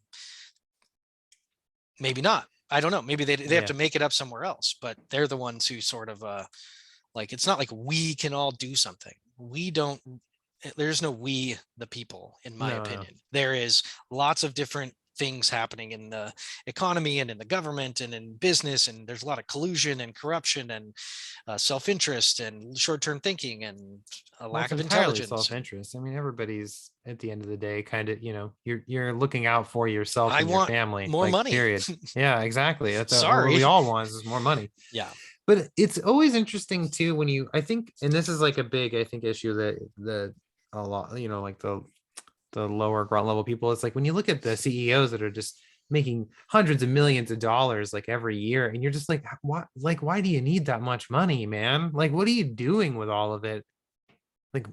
Maybe not. I don't know. Maybe they have yeah, to make it up somewhere else, but they're the ones who sort of like, it's not like we can all do something. We don't, there's no we, the people, in my no, no. opinion. There is lots of different things happening in the economy and in the government and in business, and there's a lot of collusion and corruption and self-interest and short-term thinking and a Well, lack it's of entirely intelligence. self-interest. I mean, everybody's at the end of the day kind of, you're looking out for yourself I and your want family, more like money. period. Yeah, exactly. That's what Sorry. we all want is more money. Yeah. But it's always interesting too when I think, and this is like a big, I think, issue that a lot, like the lower ground level people. It's like when you look at the CEOs that are just making hundreds of millions of dollars like every year, and you're just like, what? Like, why do you need that much money, man? Like, what are you doing with all of it? Like,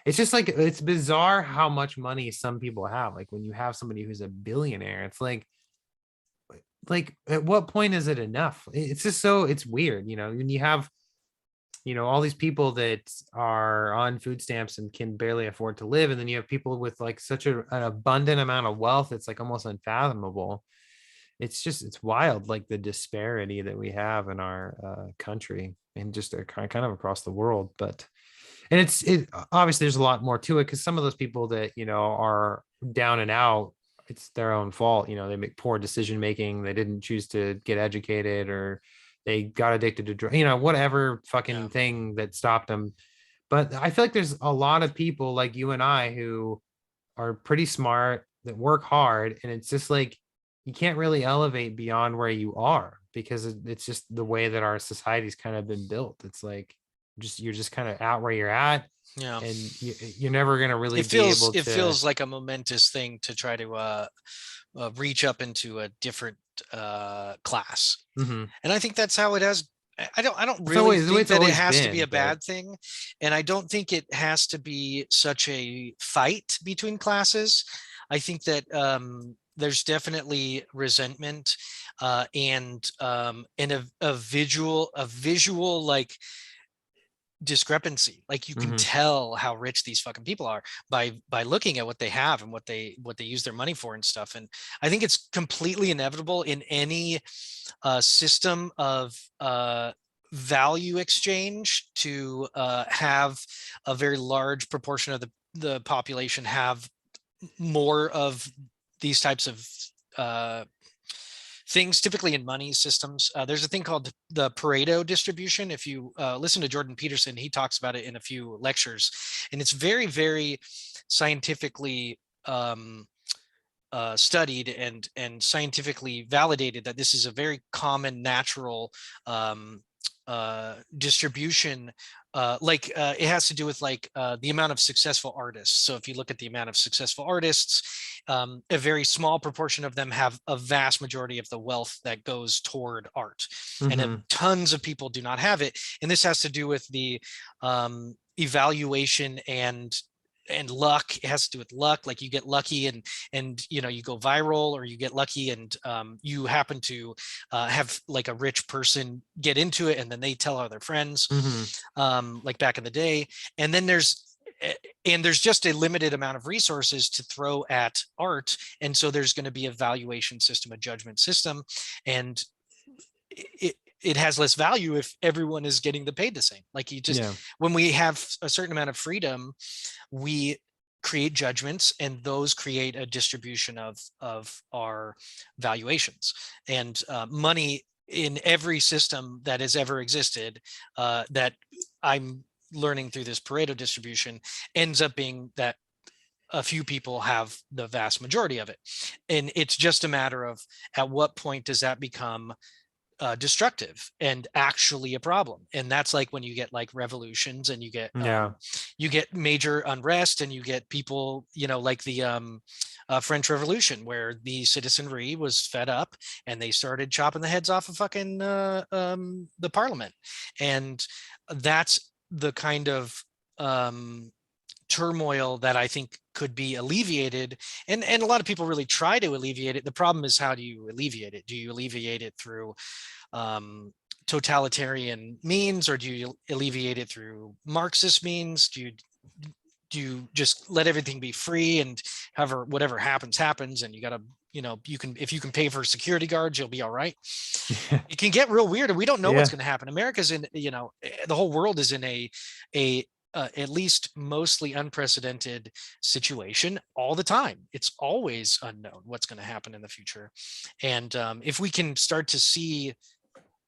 it's just like, it's bizarre how much money some people have. Like when you have somebody who's a billionaire, it's like at what point is it enough? It's just so, it's weird, when you have, all these people that are on food stamps and can barely afford to live, and then you have people with like such an abundant amount of wealth, it's like almost unfathomable. It's wild, like the disparity that we have in our country and just kind of across the world. But and it obviously there's a lot more to it, because some of those people that are down and out, it's their own fault. They make poor decision making, they didn't choose to get educated, or they got addicted to drugs, whatever Yeah. fucking thing that stopped them. But I feel like there's a lot of people like you and I who are pretty smart, that work hard, and it's just like you can't really elevate beyond where you are, because it's just the way that our society's kind of been built. It's like you're just kind of out where you're at, Yeah. and you're never going to really It be feels able it to. feels like a momentous thing to try to reach up into a different class. Mhm. And I think that's how it has. I don't It's really always the way think it's that it always has to be been, a but bad thing. And I don't think it has to be such a fight between classes. I think that there's definitely resentment and a visual like discrepancy. Like you can mhm. tell how rich these fucking people are by looking at what they have and what they use their money for and stuff. And I think it's completely inevitable in any system of value exchange to have a very large proportion of the population have more of these types of uh, things, typically in money systems. There's a thing called the Pareto distribution. If you listen to Jordan Peterson, he talks about it in a few lectures, and it's very, very scientifically studied and scientifically validated that this is a very common natural distribution. It has to do with the amount of successful artists. So if you look at the amount of successful artists, a very small proportion of them have a vast majority of the wealth that goes toward art, and Mhm. tons of people do not have it. And this has to do with the evaluation and luck. It has to do with luck. Like you get lucky and you go viral, or you get lucky and you happen to have like a rich person get into it, and then they tell all their friends, Mhm. like back in the day. And then there's just a limited amount of resources to throw at art, and so there's going to be a valuation system, a judgment system, and it has less value if everyone is getting the paid the same. Like Yeah. when we have a certain amount of freedom, we create judgments, and those create a distribution of our valuations. And money in every system that has ever existed, that I'm learning through this Pareto distribution, ends up being that a few people have the vast majority of it. And it's just a matter of at what point does that become destructive and actually a problem. And that's like when you get like revolutions and you get major unrest, and you get people, like the French Revolution, where the citizenry was fed up and they started chopping the heads off of fucking the parliament. And that's the kind of turmoil that I think could be alleviated. And a lot of people really try to alleviate it. The problem is, how do you alleviate it? Do you alleviate it through totalitarian means, or do you alleviate it through Marxist means? Do you just let everything be free, and whatever happens, and you gotta, if you can pay for security guards, you'll be all right. It can get real weird, and we don't know what's going to happen. America's in, the whole world is in a at least mostly unprecedented situation all the time. It's always unknown what's going to happen in the future. And if we can start to see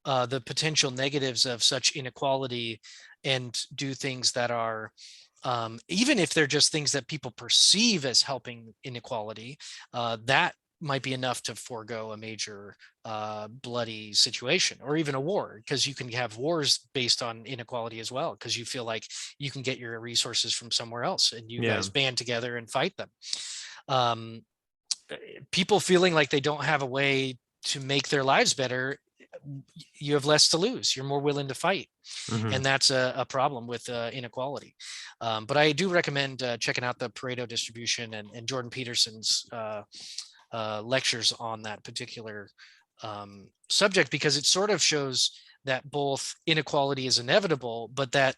the potential negatives of such inequality and do things that are, even if they're just things that people perceive as helping inequality, that might be enough to forego a major bloody situation, or even a war, because you can have wars based on inequality as well, because you feel like you can get your resources from somewhere else, and you guys band together and fight them. People feeling like they don't have a way to make their lives better, you have less to lose. You're more willing to fight. And that's a problem with inequality. But I do recommend checking out the Pareto Distribution and Jordan Peterson's lectures on that particular subject, because it sort of shows that both inequality is inevitable, but that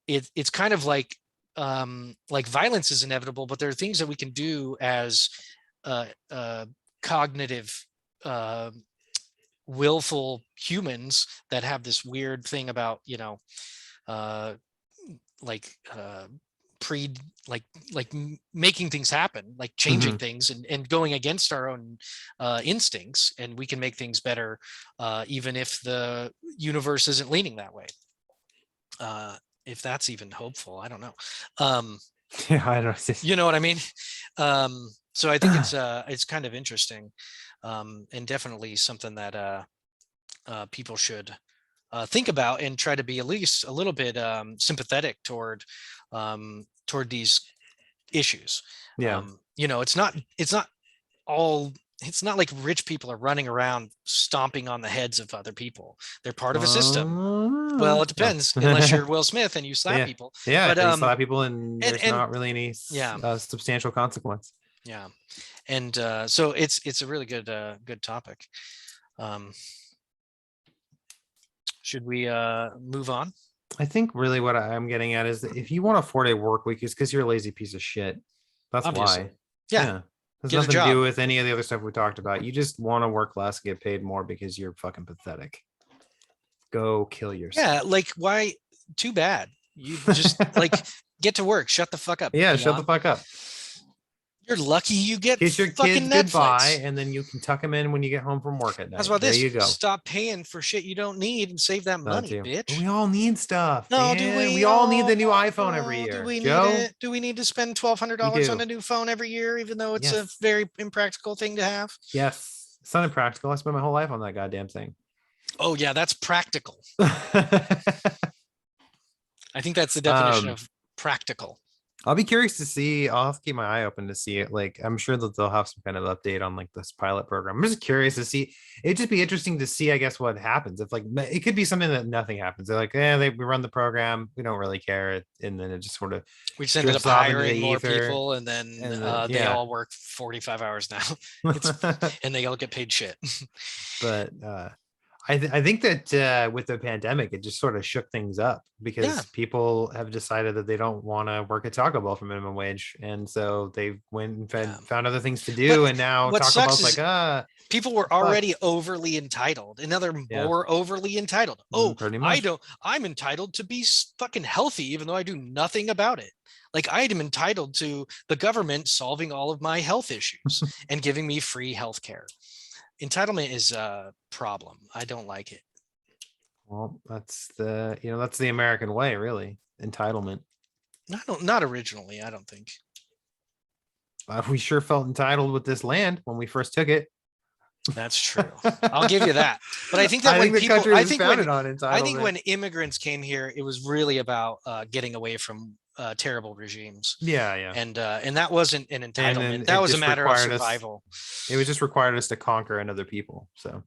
it's kind of like violence is inevitable, but there are things that we can do as cognitive willful humans that have this weird thing about, making things happen, like changing things and going against our own instincts, and we can make things better even if the universe isn't leaning that way. If that's even hopeful, I don't know. I don't. You know what I mean? So I think it's kind of interesting, and definitely something that people should think about, and try to be at least a little bit sympathetic toward these issues. It's not like rich people are running around stomping on the heads of other people. They're part of a system. Well, it depends, unless you're Will Smith and you slap people. But you slap people and there's not really any substantial consequence. Yeah. And so it's a really good topic. Should we move on? I think really what I'm getting at is that if you want a 4-day work week, it's because you're a lazy piece of shit. That's obviously why. Yeah. Has nothing to do with any of the other stuff we talked about. You just want to work less, get paid more because you're fucking pathetic. Go kill yourself. Yeah, like why? Too bad. You just get to work. Shut the fuck up. Yeah, shut the fuck up. You're lucky you get kiss your fucking kids Netflix. Goodbye, and then you can tuck them in when you get home from work at night. That's about there this. You go. Stop paying for shit you don't need and save that money, bitch. But we all need stuff. No, man. do we? We all need the new iPhone every year. Do we Joe? need it? Do we need to spend $1,200 on a new phone every year, even though it's a very impractical thing to have? Yes, it's not impractical. I spent my whole life on that goddamn thing. Oh yeah, that's practical. I think that's the definition of practical. I'll be curious to see. I'll have to keep my eye open to see it. Like, I'm sure that they'll have some kind of update on like this pilot program. I'm just curious to see. It'd just be interesting to see, I guess, what happens. If it could be something that nothing happens. They're like, we run the program. We don't really care. And then it just sort of, we just ended up hiring more people, and then they all work 45 hours now. And they all get paid shit. But I think that with the pandemic, it just sort of shook things up because people have decided that they don't want to work at Taco Bell for minimum wage. And so they went and found other things to do. But and now Taco Bell's like, people were already overly entitled, and now they're more overly entitled. I'm entitled to be fucking healthy, even though I do nothing about it. Like, I am entitled to the government solving all of my health issues and giving me free health care. Entitlement is a problem. I don't like it. Well, that's the American way, really. Entitlement. Not originally, I don't think. We sure felt entitled with this land when we first took it. That's true. I'll give you that. But I think that I when think the people, country was founded on I think entitlement. when immigrants came here, it was really about getting away from terrible regimes. Yeah. And that wasn't an then entitlement. That it was a just matter of required us- survival. It was just required us to conquer another people. So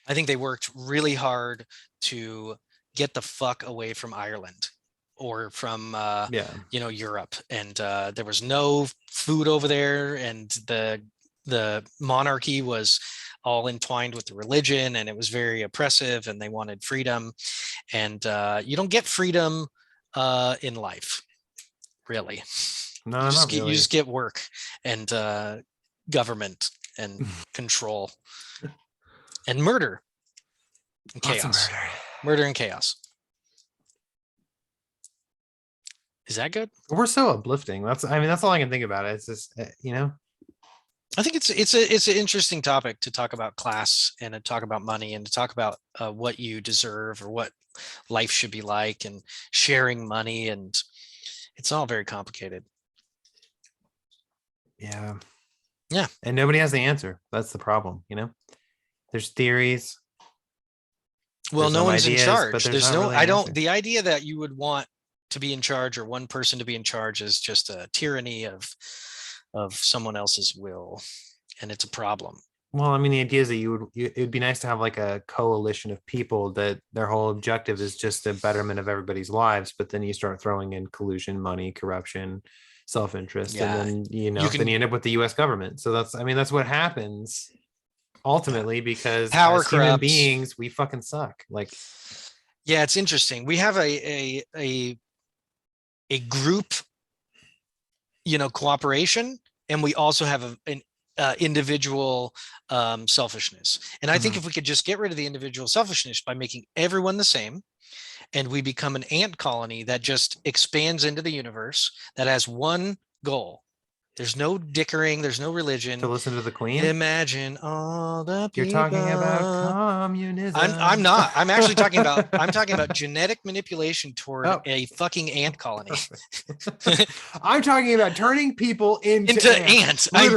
I think they worked really hard to get the fuck away from Ireland or from yeah. Europe, and there was no food over there, and the monarchy was all entwined with the religion, and it was very oppressive, and they wanted freedom. And you don't get freedom in life, really. No, You not really. just get work and government and control and murder and Lots of chaos. murder. Murder and chaos. Is that good? We're so uplifting. That's all I can think about it. It's just I think it's an interesting topic to talk about class and to talk about money and to talk about what you deserve or what life should be like and sharing money, and it's all very complicated. Yeah. Yeah. And nobody has the answer. That's the problem, There's theories. Well, There's no some one's in ideas, charge. but There's not no, really I an don't, answer. the idea that you would want to be in charge or one person to be in charge is just a tyranny of someone else's will, and it's a problem. Well, I mean, the idea is that it would be nice to have like a coalition of people that their whole objective is just the betterment of everybody's lives. But then you start throwing in collusion, money, corruption, self-interest, Yeah, and then you end up with the U.S. government. So that's what happens ultimately, because power as human corrupts. beings, we fucking suck. Like, yeah, it's interesting. We have a group, cooperation, and we also have an individual selfishness. And I think if we could just get rid of the individual selfishness by making everyone the same, and we become an ant colony that just expands into the universe, that has one goal. There's no dickering. There's no religion. to listen to the Queen. Imagine all the people. You're talking about communism. I'm not. I'm actually talking about. I'm talking about genetic manipulation toward a fucking ant colony. I'm talking about turning people into ants. I'm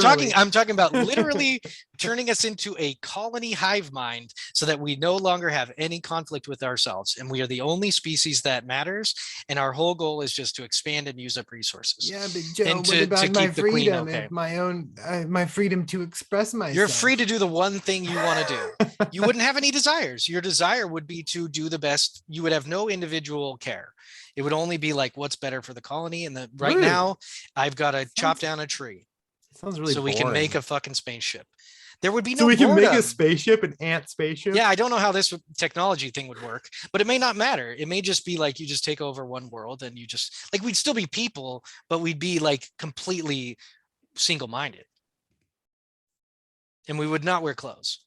talking about literally turning us into a colony hive mind, so that we no longer have any conflict with ourselves, and we are the only species that matters. And our whole goal is just to expand and use up resources. Yeah, but Joe, and what about my keep the queen freedom okay. and my own my freedom to express myself? You're free to do the one thing you want to do. You wouldn't have any desires. Your desire would be to do the best. You would have no individual care. It would only be like, what's better for the colony. And right now, I've got to chop down a tree. Sounds really so boring. We can make a fucking spaceship. There would be no. So we can boredom. make a spaceship, an ant spaceship. Yeah, I don't know how this technology thing would work, but it may not matter. It may just be like you just take over one world, and you just like we'd still be people, but we'd be like completely single-minded, and we would not wear clothes.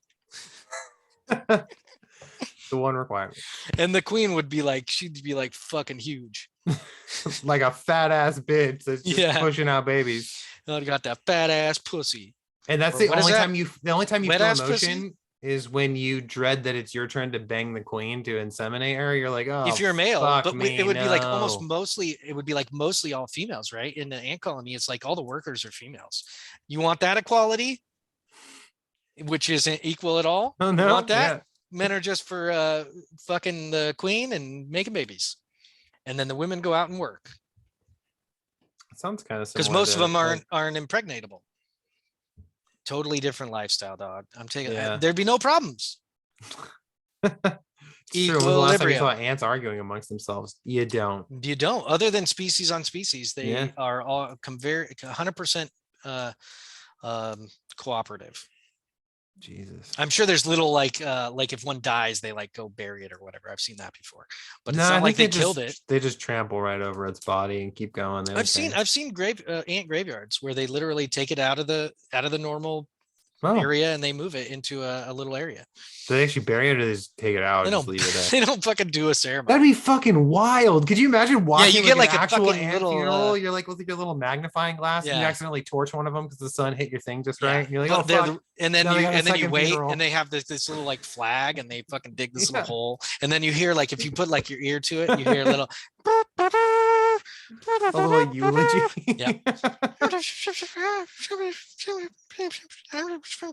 The one requirement. And the queen would be like, she'd be like fucking huge. Like a fat ass bitch that's just pushing out babies. I got that fat ass pussy. And that's the only time you feel emotion pussy? Is when you dread that it's your turn to bang the queen to inseminate her. You're like, oh, if you're a male, but it would be like mostly all females, right? In the ant colony, it's like all the workers are females. You want that equality, which isn't equal at all? Oh, no. You want that? Yeah. Men are just for fucking the queen and making babies, and then the women go out and work. It sounds kind of because most of them aren't impregnatable. Totally different lifestyle, dog. I'm taking. There'd be no problems. True. When the last time you saw ants arguing amongst themselves? You don't. You don't. Other than species on species, they are all 100% cooperative. Jesus. I'm sure there's little like if one dies, they like go bury it or whatever. I've seen that before, but it's not like they killed it. They just trample right over its body and keep going. I've seen ant graveyards where they literally take it out of the normal area and they move it into a little area. Do they actually bury it or they just take it out and just leave it there? They don't fucking do a ceremony. That'd be fucking wild. Could you imagine watching? Yeah, you get like an a actual fucking ant little funeral? You're like with your little magnifying glass and you accidentally torch one of them because the sun hit your thing just right. And you're like, oh fuck. And then you wait and they have this little like flag and they fucking dig this little hole. And then you hear like if you put like your ear to it, you hear a little eulogy. Yeah.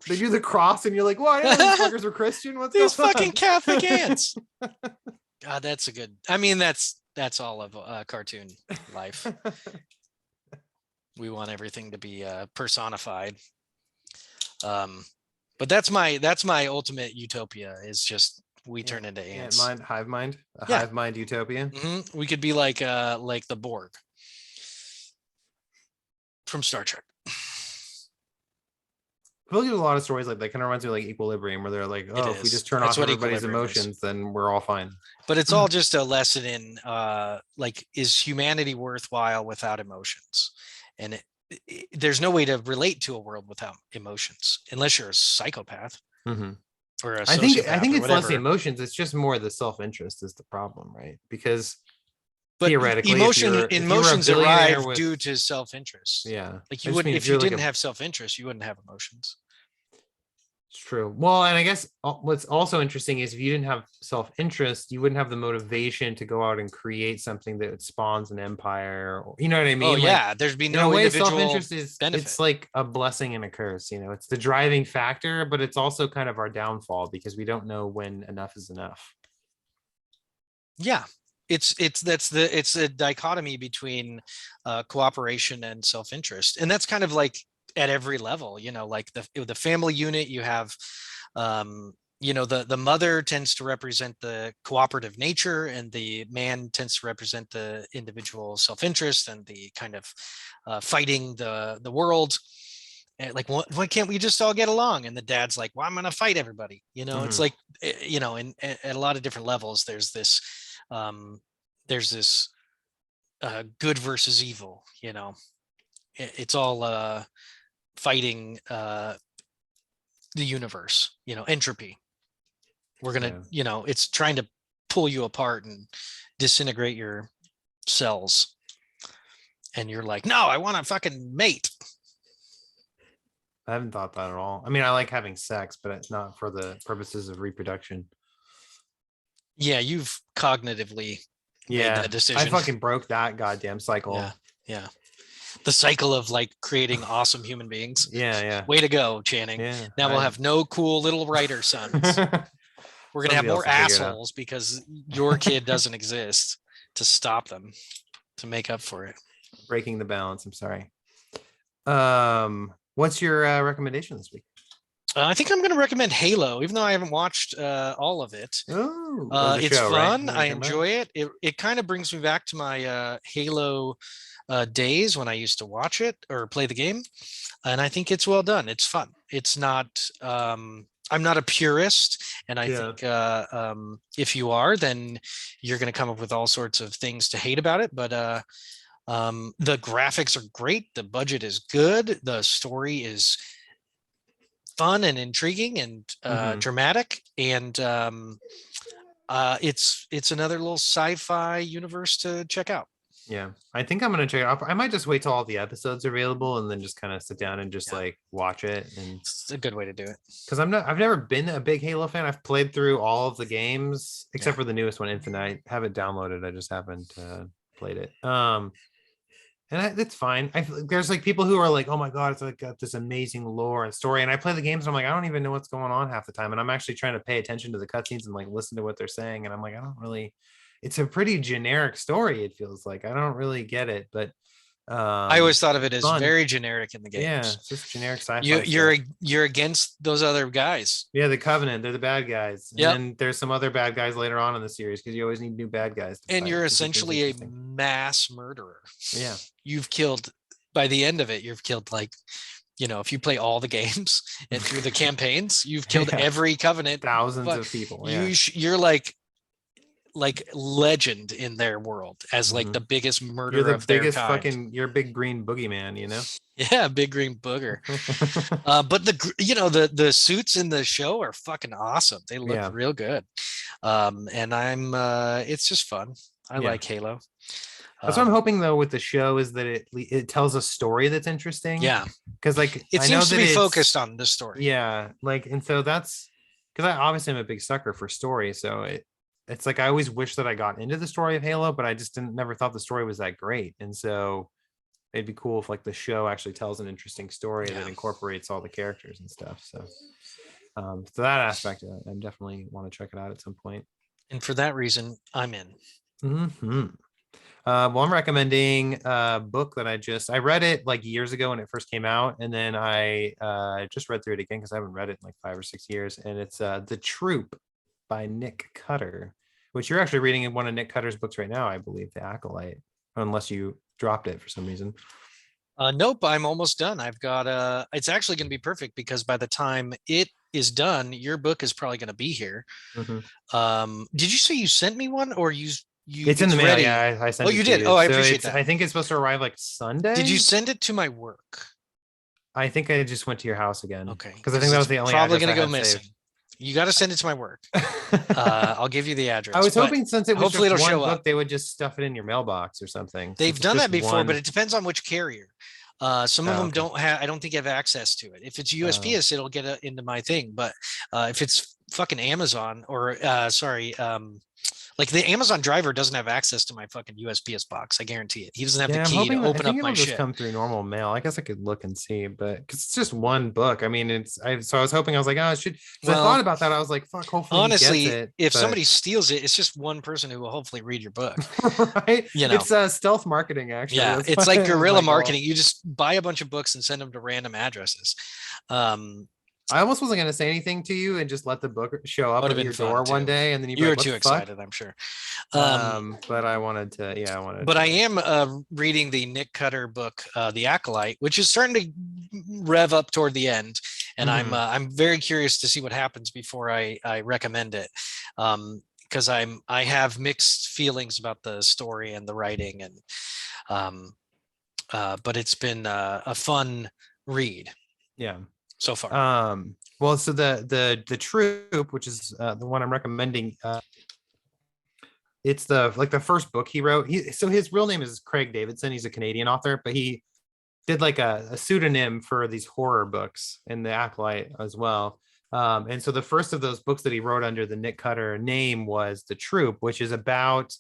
They do the cross, and you're like, "What? I didn't know these fuckers were Christian. What's These going fucking on?" Catholic ants. God, that's a good. I mean, that's all of cartoon life. We want everything to be personified. But that's my ultimate utopia. Is just we turn into ants. Hive mind, hive mind utopia. Mm-hmm. We could be like the Borg from Star Trek. I feel like there's a lot of stories like that. Kind of reminds me of like Equilibrium, where they're like, "Oh, if we just turn off everybody's emotions, then we're all fine." But it's all just a lesson in like, is humanity worthwhile without emotions? And there's no way to relate to a world without emotions, unless you're a psychopath. Mm-hmm. Or a I think it's whatever. less the emotions. It's just more the self-interest is the problem, right? Because but theoretically, emotions arrive due to self-interest. Yeah, like you wouldn't, if you didn't have self-interest, you wouldn't have emotions. It's true. Well, and I guess what's also interesting is if you didn't have self-interest, you wouldn't have the motivation to go out and create something that spawns an empire. Or, you know what I mean? Oh yeah, there'd be no individual self-interest is benefit. It's like a blessing and a curse. You know, it's the driving factor, but it's also kind of our downfall because we don't know when enough is enough. Yeah, it's a dichotomy between cooperation and self-interest, and that's kind of like at every level, you know, like the family unit, you have you know, the mother tends to represent the cooperative nature, and the man tends to represent the individual self-interest and the kind of fighting the world. And like, why can't we just all get along? And the dad's like, well, I'm gonna fight everybody, you know. It's like, you know, at a lot of different levels there's this good versus evil, you know. It's all fighting the universe, you know, entropy. We're gonna, you know, it's trying to pull you apart and disintegrate your cells, and you're like, no, I want to fucking mate. I haven't thought that at all. I mean, I like having sex, but it's not for the purposes of reproduction. Yeah, you've cognitively made that decision. I fucking broke that goddamn cycle. Yeah. The cycle of like creating awesome human beings. Yeah. Way to go, Channing. Yeah, now we'll have no cool little writer sons. We're gonna have more assholes because your kid doesn't exist to stop them, to make up for it. Breaking the balance. I'm sorry. What's your recommendation this week? I think I'm going to recommend Halo, even though I haven't watched all of it. It's fun. Right? I enjoy it. It kind of brings me back to my Halo days when I used to watch it or play the game. And I think it's well done. It's fun. It's not, I'm not a purist. And I think if you are, then you're going to come up with all sorts of things to hate about it. But the graphics are great. The budget is good. The story is fun and intriguing and dramatic, and it's another little sci-fi universe to check out. Yeah, I think I'm gonna check it out. I might just wait till all the episodes are available and then just kind of sit down and just like watch it. And it's a good way to do it, because I've never been a big Halo fan. I've played through all of the games except for the newest one, Infinite. I have it downloaded. I just haven't played it. And it's fine. There's like people who are like, oh my God, it's like got this amazing lore and story. And I play the games and I'm like, I don't even know what's going on half the time. And I'm actually trying to pay attention to the cutscenes and like listen to what they're saying. And I'm like, I don't really, it's a pretty generic story. It feels like I don't really get it, but I always thought of it as very generic in the games. Yeah, it's just generic sci-fi. You're against those other guys. Yeah, the Covenant, they're the bad guys. And then there's some other bad guys later on in the series because you always need new bad guys. And you're essentially a mass murderer. Yeah. You've killed, by the end of it, you've killed like, you know, if you play all the games and through the campaigns, you've killed every Covenant. Thousands of people. Yeah. You're like legend in their world as like the biggest murderer of their kind. You're a big green boogeyman, you know? Yeah, big green booger. But the suits in the show are fucking awesome. They look real good. And it's just fun. I like Halo. That's what I'm hoping though with the show is that it tells a story that's interesting. Yeah. Because like it seems to be focused on the story. Yeah. Like, and so that's because I obviously am a big sucker for story. So it's like I always wish that I got into the story of Halo, but I just never thought the story was that great. And so it'd be cool if like the show actually tells an interesting story Yeah. that incorporates all the characters and stuff. So so that aspect, I definitely want to check it out at some point. And for that reason, I'm in. Mm-hmm. Well, I'm recommending a book that I read it like years ago when it first came out, and then I just read through it again because I haven't read it in like 5 or 6 years, and it's The Troop by Nick Cutter, which you're actually reading in one of Nick Cutter's books right now, I believe, The Acolyte, unless you dropped it for some reason. Nope, I'm almost done. I've got it's actually going to be perfect because by the time it is done, your book is probably going to be here. Mhm. Did you say you sent me one or It's in the mail. ready? Yeah, I Oh, sent it you to did. you. Oh, I So appreciate I that. think it's supposed to arrive like Did you Sunday. send it to my work? I think I just went to your house again Okay, because I think that was it's the only probably address going I to go had missing. saved. You got to send it to my work. I'll give you the I address, was but hoping since it was hopefully just it'll one show up. book, they would just stuff it in your mailbox or something. They've Since it's done just that before, but one. it depends on which carrier. Some of Oh, them okay. don't have. I don't think have access to it. If it's Oh. USPS, it'll get into my thing. But if it's fucking Amazon or sorry, like the Amazon driver doesn't have access to my fucking USPS box. I guarantee it. He doesn't have the Yeah, I'm key to hoping. I open think up it'll my just shit. come through normal mail. I guess I could look and see, but because it's just one book. I mean, so I was hoping. I was like, oh, I should. Because I thought Well, about that. I was like, fuck. Hopefully he gets honestly, it. if But somebody steals it, it's just one person who will hopefully read your book. right, You know. it's stealth marketing. Actually, Yeah, that's it's like my guerrilla goal. marketing. You just buy a bunch of books and send them to random addresses. Um, I almost wasn't going to say anything to you and just let the book show up would have at been your fun door one too. day, and then you'd be You were like, "What too the fuck?" excited, I'm sure. Um, But I wanted to. Yeah, I wanted but I to. am reading the Nick Cutter book, The Acolyte, which is starting to rev up toward the end, and Mhm. I'm very curious to see what happens before I recommend it, because I have mixed feelings about the story and the writing, and um, but it's been a fun read Yeah. so far. Well, so the Troop, which is the one I'm recommending, it's the first book he wrote. So his real name is Craig Davidson. He's a Canadian author, but he did like a pseudonym for these horror books in the Acolyte as well. And so the first of those books that he wrote under the Nick Cutter name was The Troop, which is about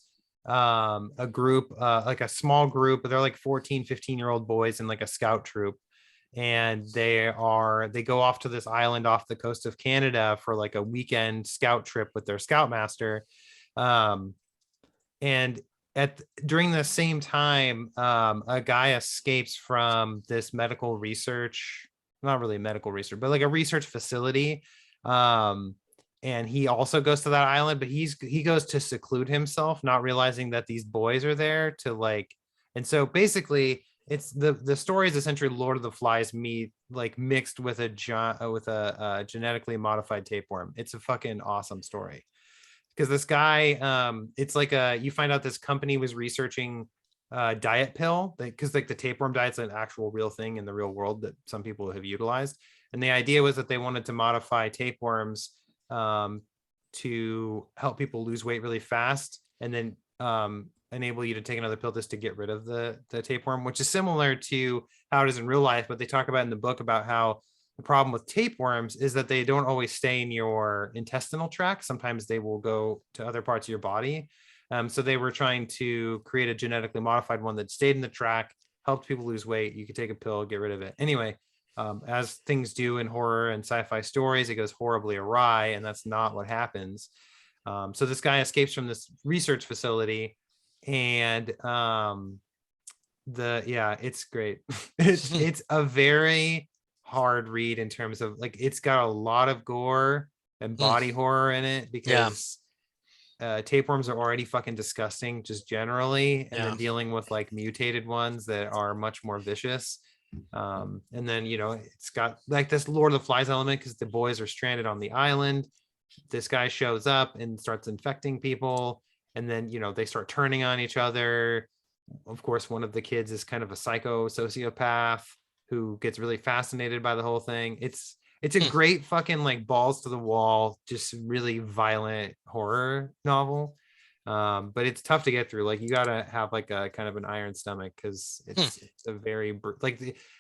a group, like a small group, but they're like 14, 15-year-old boys in like a scout troop. And they go off to this island off the coast of Canada for like a weekend scout trip with their scoutmaster. Um, and during the same time, a guy escapes from this medical research, not really medical research, but like a research facility. And he also goes to that island, but he goes to seclude himself, not realizing that these boys are there to like. And so basically, it's the story is essentially Lord of the Flies mixed with a genetically modified tapeworm. It's a fucking awesome story because this guy, it's like you find out this company was researching diet pill because like the tapeworm diet's an actual real thing in the real world that some people have utilized, and the idea was that they wanted to modify tapeworms to help people lose weight really fast, and then enable you to take another pill just to get rid of the tapeworm, which is similar to how it is in real life. But they talk about in the book about how the problem with tapeworms is that they don't always stay in your intestinal tract. Sometimes they will go to other parts of your body. So they were trying to create a genetically modified one that stayed in the tract, helped people lose weight. You could take a pill, get rid of it. Anyway, as things do in horror and sci-fi stories, it goes horribly awry, and that's not what happens. So this guy escapes from this research facility, and it's great. it's a very hard read in terms of like it's got a lot of gore and body horror in it Yeah, because tapeworms are already fucking disgusting just generally, and yeah. then dealing with like mutated ones that are much more vicious. And then it's got like this Lord of the Flies element because the boys are stranded on the island. This guy shows up and starts infecting people, and then they start turning on each other. Of course, one of the kids is kind of a psycho sociopath who gets really fascinated by the whole thing. It's a great fucking like balls to the wall, just really violent horror novel. But it's tough to get through. Like you gotta have like a kind of an iron stomach because it's a very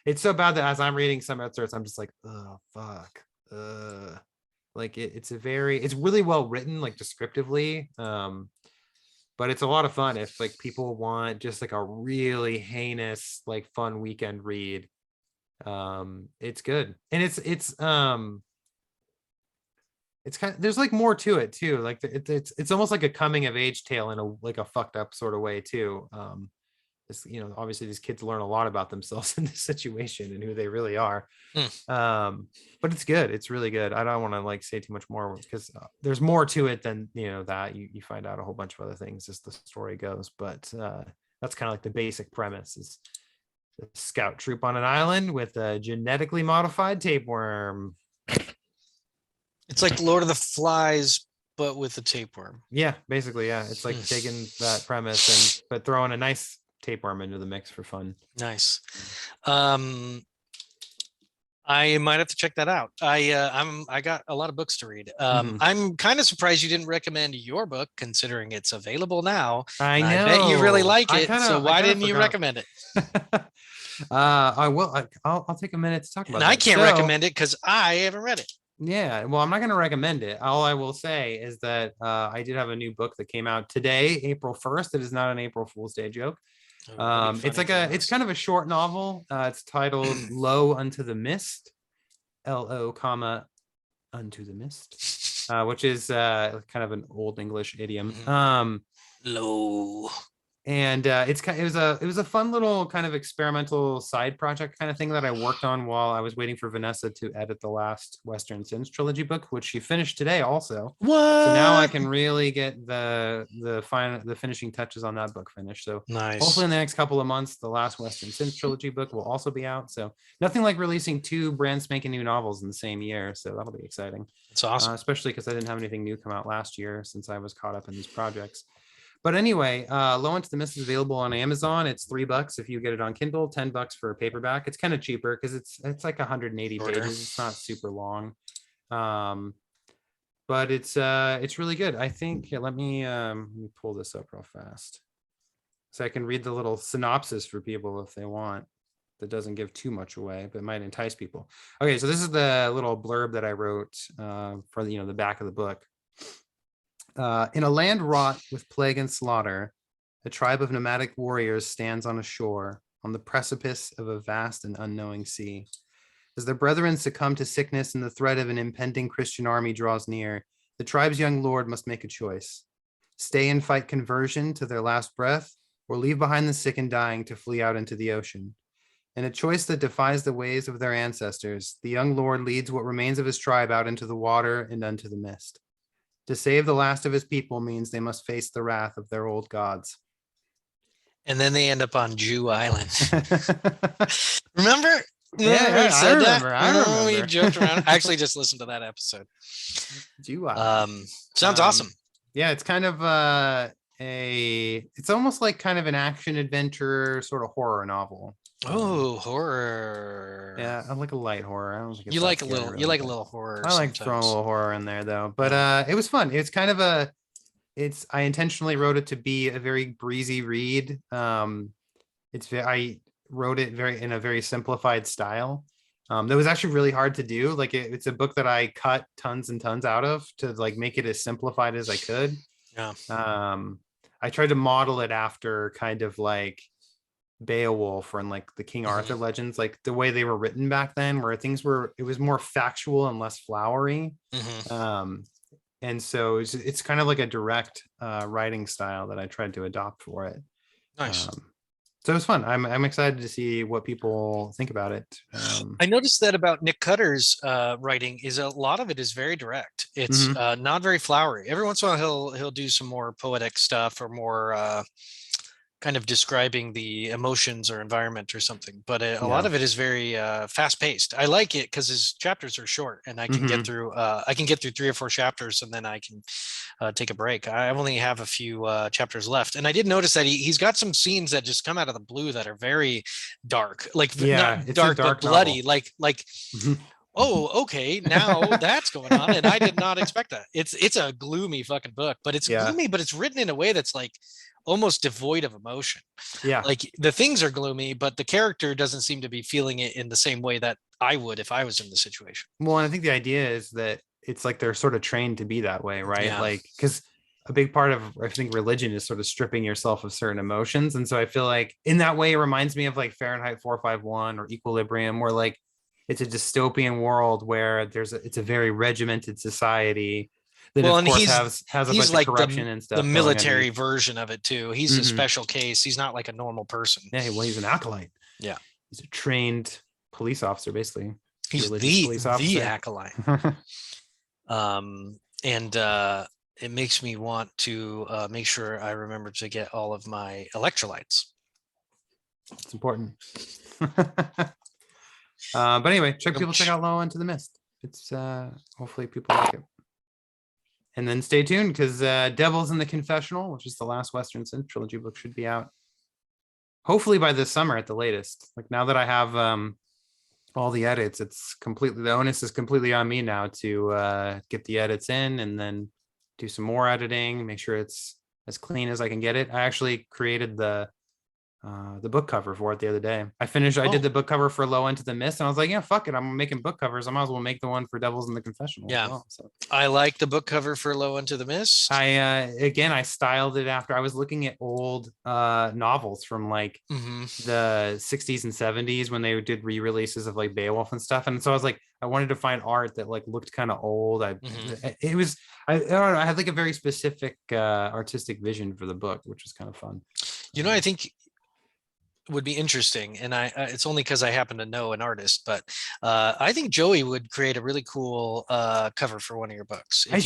it's so bad that as I'm reading some excerpts, I'm just like, oh fuck. Like it's really well written, like descriptively. but it's a lot of fun if like people want just like a really heinous, like fun weekend read. It's good. And it's kind of, there's like more to it too. Like it's almost like a coming of age tale in a like a fucked up sort of way too. It's, you know, obviously these kids learn a lot about themselves in this situation and who they really are. But it's good. It's really good. I don't want to like say too much more because there's more to it than, you know, that you find out a whole bunch of other things as the story goes. But that's kind of like the basic premise is a scout troop on an island with a genetically modified tapeworm. It's like Lord of the Flies, but with a tapeworm. Yeah, basically, yeah. It's like taking that premise but throwing a nice tapeworm into the mix for fun. Nice. I might have to check that out. I got a lot of books to read. I'm kind of surprised you didn't recommend your book, considering it's available now. I know. I bet you really like it. So why didn't you recommend it? I will. I'll take a minute to talk about it. And I can't recommend it because I haven't read it. Yeah, well, I'm not going to recommend it. All I will say is that I did have a new book that came out today, April 1st. It is not an April Fool's Day joke. It's kind of a short novel. It's titled Low Unto the Mist, L-O, comma, Unto the Mist, which is kind of an old English idiom. Low. And it was a fun little kind of experimental side project kind of thing that I worked on while I was waiting for Vanessa to edit the last Western Sins trilogy book, which she finished today also. What? So now I can really get the finishing touches on that book finished. So nice. Hopefully in the next couple of months, the last Western Sins trilogy book will also be out. So nothing like releasing 2 brand spanking new novels in the same year. So that'll be exciting. It's awesome. Especially because I didn't have anything new come out last year since I was caught up in these projects. But anyway, Low Unto the Mist is available on Amazon. It's $3 if you get it on Kindle, $10 for a paperback. It's kind of cheaper because it's like 180 pages. It's not super long, but it's really good. I think. Yeah, let me pull this up real fast so I can read the little synopsis for people if they want. That doesn't give too much away, but might entice people. Okay, so this is the little blurb that I wrote for the back of the book. In a land wrought with plague and slaughter, a tribe of nomadic warriors stands on a shore on the precipice of a vast and unknowing sea. As their brethren succumb to sickness and the threat of an impending Christian army draws near, the tribe's young lord must make a choice: stay and fight conversion to their last breath, or leave behind the sick and dying to flee out into the ocean. In a choice that defies the ways of their ancestors, the young lord leads what remains of his tribe out into the water and unto the mist. To save the last of his people means they must face the wrath of their old gods. And then they end up on Jew Island. Remember? Yeah, I remember. We joked around. I actually just listened to that episode. Jew Island. Sounds awesome. Yeah, it's kind of it's almost like kind of an action adventure sort of horror novel. Oh, horror. Yeah, I like a light horror. I don't think you like a little horror. I like throwing a little horror in there though. But it was fun. It's kind of I intentionally wrote it to be a very breezy read. I wrote it in a very simplified style. That was actually really hard to do. Like it's a book that I cut tons and tons out of to like make it as simplified as I could. Yeah. I tried to model it after kind of like Beowulf and like the King Arthur legends, like the way they were written back then, where it was more factual and less flowery. And so it's kind of like a direct writing style that I tried to adopt for it. Nice. So it was fun. I'm excited to see what people think about it. I noticed that about Nick Cutter's writing is a lot of it is very direct. It's not very flowery. Every once in a while he'll do some more poetic stuff or more kind of describing the emotions or environment or something, but a lot of it is very fast paced. I like it because his chapters are short and I can get through 3 or 4 chapters and then I can take a break. I only have a few chapters left, and I did notice that he's got some scenes that just come out of the blue that are very dark, like not dark but bloody, like oh, okay, now that's going on, and I did not expect that. It's a gloomy fucking book, but it's gloomy, but it's written in a way that's like almost devoid of emotion. Yeah, like the things are gloomy, but the character doesn't seem to be feeling it in the same way that I would if I was in the situation. Well, and I think the idea is that it's like they're sort of trained to be that way, right? Yeah. Like because a big part of, I think, religion is sort of stripping yourself of certain emotions. And so I feel like in that way, it reminds me of like Fahrenheit 451 or Equilibrium, where like it's a dystopian world where it's a very regimented society that Well, of and course has a he's bunch of like corruption and the stuff going military underneath. version of it too. He's a Hmm. special case. He's not like a normal person. Yeah, well, he's an acolyte. Yeah. He's a trained police officer, basically. He's Religious police the officer. acolyte. And it makes me want to make sure I remember to get all of my electrolytes. It's important. But anyway, people check out Low Into the Mist. It's hopefully people like it. And then stay tuned because Devils in the Confessional, which is the last Western Synth trilogy book, should be out hopefully by this summer at the latest. Like now that I have all the edits, it's completely, the onus is completely on me now to get the edits in and then do some more editing, make sure it's as clean as I can get it. I actually created the book cover for it the other day. I did the book cover for Low Into the Mist, and I was like, yeah, fuck it, I'm making book covers, I might as well make the one for Devils in the Confessional. Yeah, as well. So I like the book cover for Low Into the Mist. I styled it after I was looking at old novels from like the 60s and 70s when they did re-releases of like Beowulf and stuff, and so I was like, I wanted to find art that like looked kind of old. I don't know, I had like a very specific artistic vision for the book, which was kind of fun. You know, I think would be interesting, and it's only because I happen to know an artist, but I think Joey would create a really cool cover for one of your books. I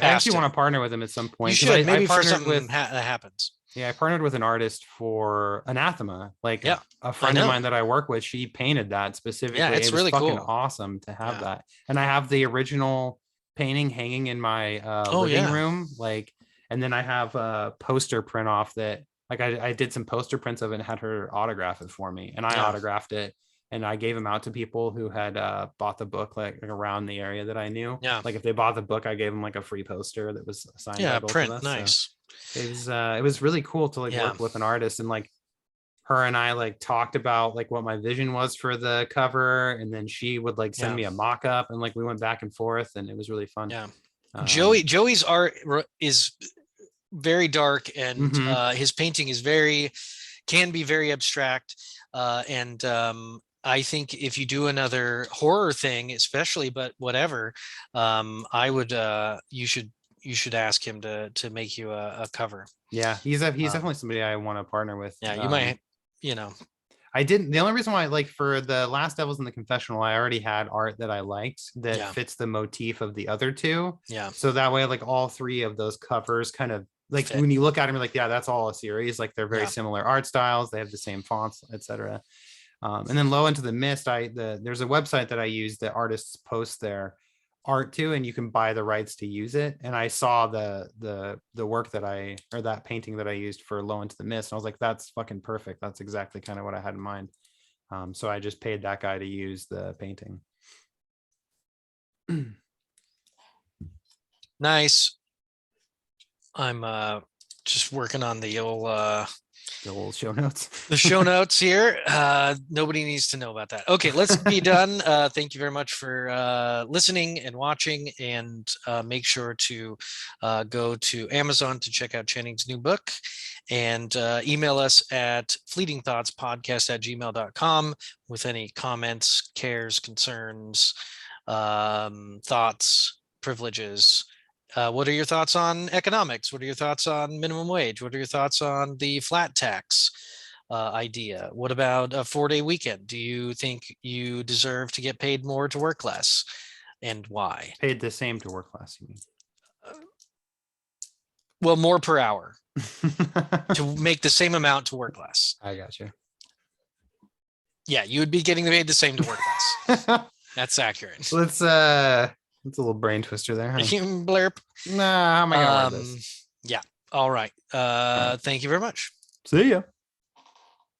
actually want to partner with him at some point. You should, maybe for something that happens. Yeah, I partnered with an artist for Anathema. Like a friend of mine that I work with, she painted that specifically. Yeah, it's really fucking cool. Awesome to have that. And I have the original painting hanging in my living room. Like, and then I have a poster print off that, like I did some poster prints of it and had her autograph it for me, and I autographed it, and I gave them out to people who had bought the book like around the area that I knew. Yeah, like if they bought the book, I gave them like a free poster that was signed by both print of us. nice. So it was really cool to like work with an artist, and like her and I like talked about like what my vision was for the cover, and then she would like send me a mock-up, and like we went back and forth, and it was really fun. Joey's art is very dark, and his painting is can be very abstract, and I think if you do another horror thing, especially, but whatever, I would you should ask him to make you a cover. Yeah, he's definitely somebody I want to partner with. Yeah, you might, I didn't. The only reason why, like for the last Devils in the Confessional, I already had art that I liked that fits the motif of the other two. Yeah. So that way, like all three of those covers kind of like when you look at them, you're like, yeah, that's all a series. Like they're very similar art styles. They have the same fonts, etc. And then Low Into the Mist, there's a website that I use that artists post their art to, and you can buy the rights to use it. And I saw the work that painting that I used for Low Into the Mist, and I was like, that's fucking perfect. That's exactly kind of what I had in mind. So I just paid that guy to use the painting. Nice. I'm just working on the old show notes. The show notes here. Nobody needs to know about that. Okay, let's be done. Thank you very much for listening and watching, and make sure to go to Amazon to check out Channing's new book, and email us at fleetingthoughtspodcast@gmail.com with any comments, cares, concerns, thoughts, privileges. What are your thoughts on economics? What are your thoughts on minimum wage? What are your thoughts on the flat tax idea? What about a 4-day weekend? Do you think you deserve to get paid more to work less? And why? Paid the same to work less, you mean? Well, more per hour to make the same amount to work less. I got you. Yeah, you would be getting paid the same to work less. That's accurate. It's a little brain twister there. Huh? Blurp. Nah, how am I gonna word this? Yeah. All right. Thank you very much. See ya.